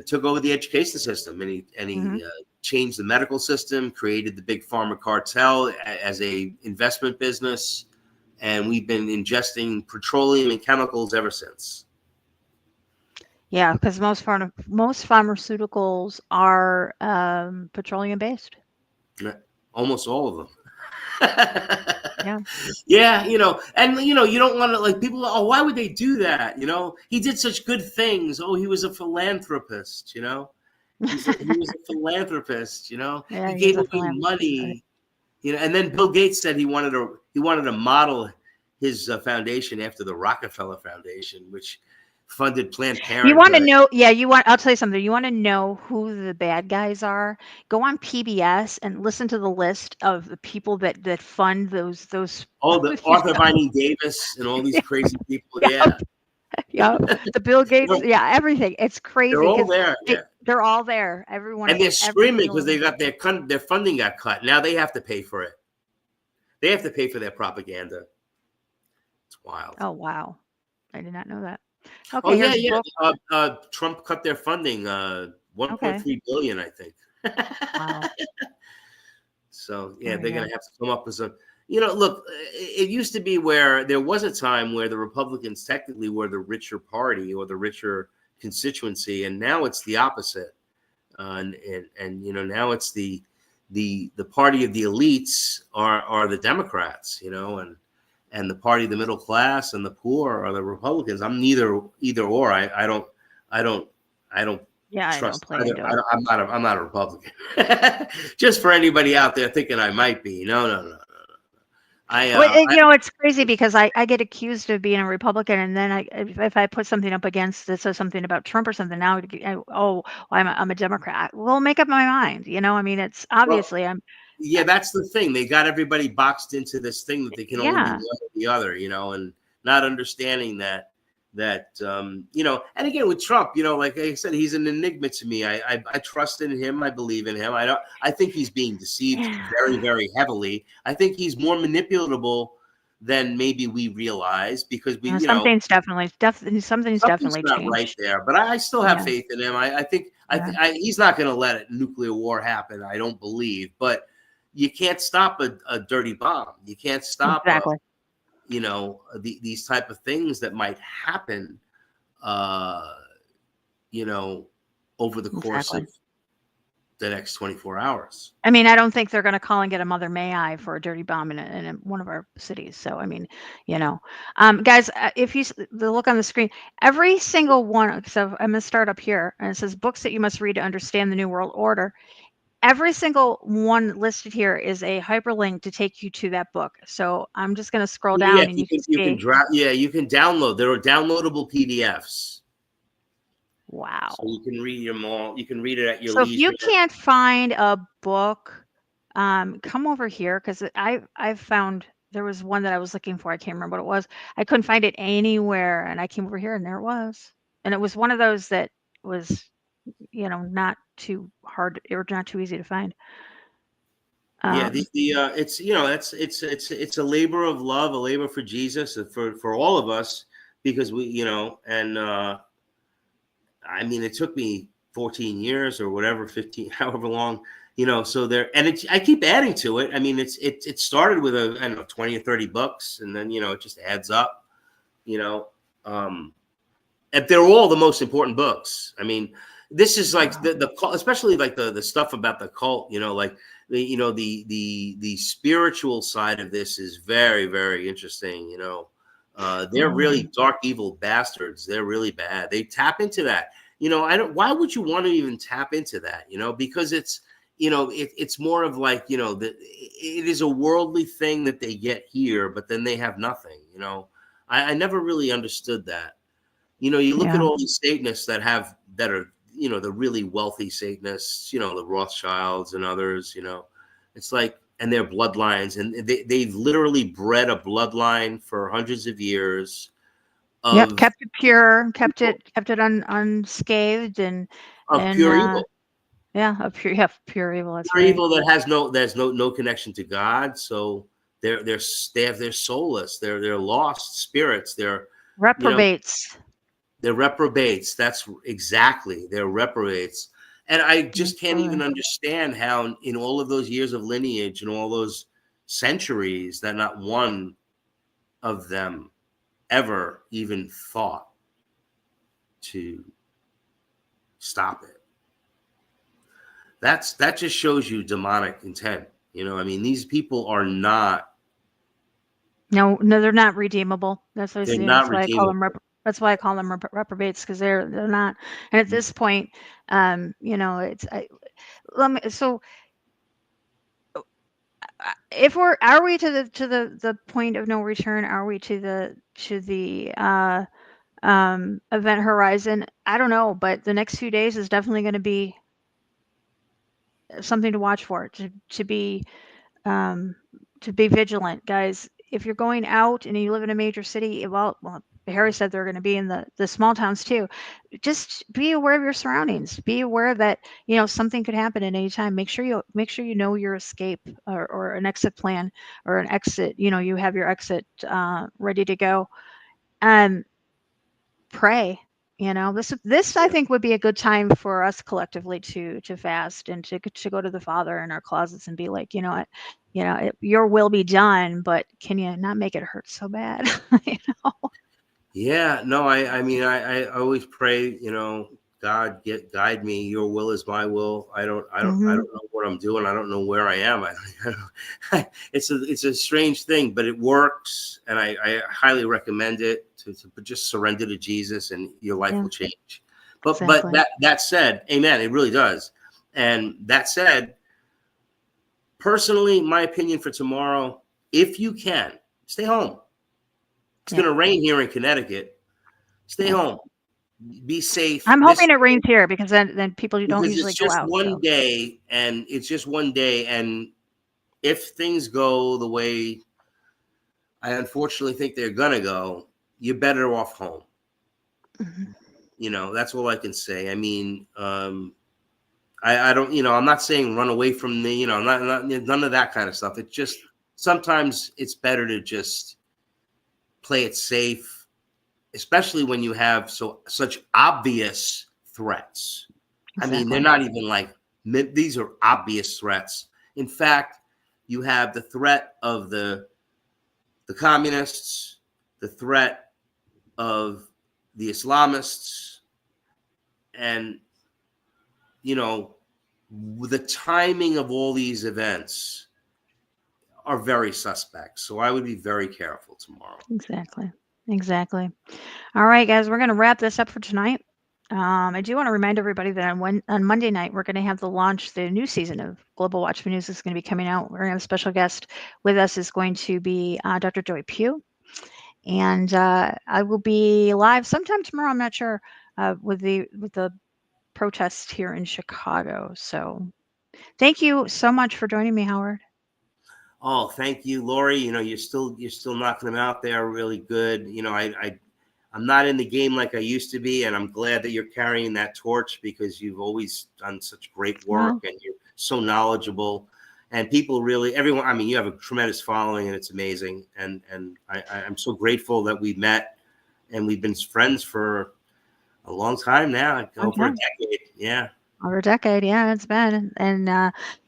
took over the education system, and he changed the medical system, created the big pharma cartel as a investment business, and we've been ingesting petroleum and chemicals ever since. Yeah, because most pharmaceuticals are petroleum based. Almost all of them. Yeah. Yeah, you don't want to people. Oh, why would they do that? He did such good things. Oh, he was a philanthropist. He was a philanthropist. Yeah, he gave away money. And then Bill Gates said he wanted to model his foundation after the Rockefeller Foundation, which funded Planned Parenthood. You want to know? Yeah, I'll tell you something. You want to know who the bad guys are? Go on PBS and listen to the list of the people that fund those. Oh, the Arthur Vining Davis and all these crazy people. Yeah, the Bill Gates. Yeah, everything. It's crazy. They're all there. They're all there. Everyone. And they're screaming because they got their funding got cut. Now they have to pay for it. They have to pay for their propaganda. It's wild. Oh wow, I did not know that. Okay, Trump cut their funding, 1.3 billion, I think. Wow. So they're going to have to come up with some. Look, it used to be where there was a time where the Republicans technically were the richer party or the richer constituency, and now it's the opposite. And now it's the party of the elites are the Democrats, and the party of the middle class and the poor are the Republicans. I'm neither or. I don't trust. I'm not a Republican. Just for anybody out there thinking I might be. No. It's crazy because I get accused of being a Republican, and then if I put something up against that says something about Trump or something, now I'm a Democrat. Well, make up my mind. I mean, it's obviously Yeah, that's the thing. They got everybody boxed into this thing that they can only be yeah. one or the other, and not understanding that and again with Trump, like I said, he's an enigma to me. I trust in him. I believe in him. I think he's being deceived very, very heavily. I think he's more manipulatable than maybe we realize because Something's definitely something's not changed. right there. But I still have faith in him. I think he's not going to let a nuclear war happen. I don't believe, but you can't stop a dirty bomb. You can't stop exactly. These type of things that might happen, over the course of the next 24 hours. I mean, I don't think they're going to call and get a Mother May I for a dirty bomb in one of our cities. So, I mean, guys, if you look on the screen, every single one, so I'm going to start up here, and it says books that you must read to understand the New World Order. Every single one listed here is a hyperlink to take you to that book. So I'm just going to scroll down and you can download. There are downloadable PDFs. Wow. So you can read them all. You can read it at your leisure. So leisure. If you can't find a book, come over here because I've found there was one that I was looking for. I can't remember what it was. I couldn't find it anywhere, and I came over here and there it was. And it was one of those that was, not too hard or not too easy to find. It's it's a labor of love, a labor for Jesus, for all of us, because I mean, it took me 14 years or whatever, 15, however long, so I keep adding to it. I mean, it started with 20 or 30 books, and then, it just adds up, and they're all the most important books. I mean, this is like the especially like the stuff about the cult, like the spiritual side of this is very, very interesting. They're really dark, evil bastards. They're really bad. They tap into that. Why would you want to even tap into that? Because it's, it's more of like, it is a worldly thing that they get here, but then they have nothing. I never really understood that. You look at all these Satanists that are, the really wealthy Satanists, the Rothschilds and others, it's like, and their bloodlines, and they've literally bred a bloodline for hundreds of years. Kept it pure, kept it unscathed, and pure evil. Pure evil. That's pure right. evil that there's no connection to God. So they're soulless. They're lost spirits. They're reprobates. They're reprobates. That's exactly. They're reprobates. And I just can't even understand how in all of those years of lineage and all those centuries that not one of them ever even thought to stop it. That just shows you demonic intent. I mean, these people are not. No, they're not redeemable. That's why I call them. That's why I call them reprobates, because they're not. And at this point, it's. So if are we to the point of no return? Are we to the event horizon? I don't know, but the next few days is definitely going to be something to watch for. To be vigilant, guys. If you're going out and you live in a major city, well, Harry said they're going to be in the small towns too. Just be aware of your surroundings. Be aware that something could happen at any time. Make sure you know your escape or an exit plan or an exit. You have your exit ready to go. Pray. This I think would be a good time for us collectively to fast and to go to the Father in our closets and be like, your will be done, but can you not make it hurt so bad? Yeah, no, I mean, I always pray, God, guide me. Your will is my will. I don't know what I'm doing. I don't know where I am. It's a strange thing, but it works, and I highly recommend it to just surrender to Jesus, and your life will change. But that said, amen. It really does. And that said, personally, my opinion for tomorrow if you can, stay home. It's going to rain here in Connecticut. Stay home. Be safe. I'm hoping it rains here because then people don't usually it's go just out. one day, and it's just one day. And if things go the way I unfortunately think they're going to go, you're better off home. You know, that's all I can say. I mean, I don't, you know, I'm not saying run away from the, you know, not none of that kind of stuff. It's just sometimes it's better to just play it safe, especially when you have such obvious threats. Exactly. I mean, they're not even like, these are obvious threats. In fact, you have the threat of the communists, the threat of the Islamists, and, you know, the timing of all these events are very suspect. So I would be very careful tomorrow. Exactly. All right, guys, we're going to wrap this up for tonight. I do want to remind everybody that on Monday night, we're going to have the new season of Global Watchman News is going to be coming out. We're going to have a special guest with us is going to be Dr. Joy Pugh. And I will be live sometime tomorrow. I'm not sure with the protest here in Chicago. So thank you so much for joining me, Howard. Oh, thank you, Lori. You know, you're still knocking them out there really good. You know, I'm not in the game like I used to be, and I'm glad that you're carrying that torch because you've always done such great work and you're so knowledgeable. And people really, everyone, I mean, you have a tremendous following and it's amazing. And I'm so grateful that we met and we've been friends for a long time now, over a decade. Yeah. Over a decade. Yeah, it's been. And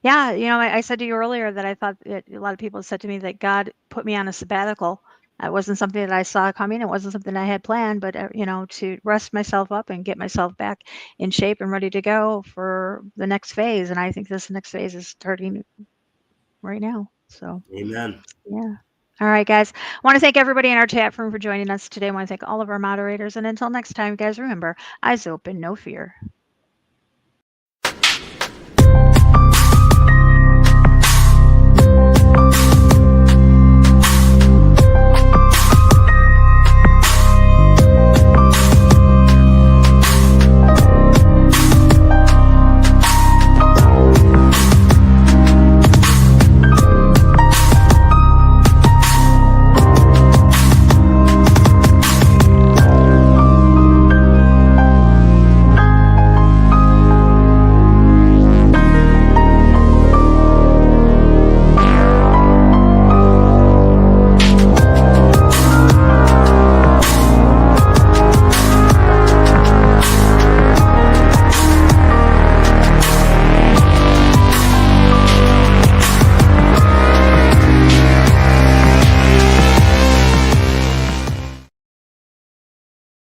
yeah, you know, I said to you earlier that I thought a lot of people said to me that God put me on a sabbatical. It wasn't something that I saw coming. It wasn't something I had planned, but, you know, to rest myself up and get myself back in shape and ready to go for the next phase. And I think this next phase is starting right now. So, amen. Yeah. All right, guys. I want to thank everybody in our chat room for joining us today. I want to thank all of our moderators. And until next time, guys, remember, eyes open, no fear.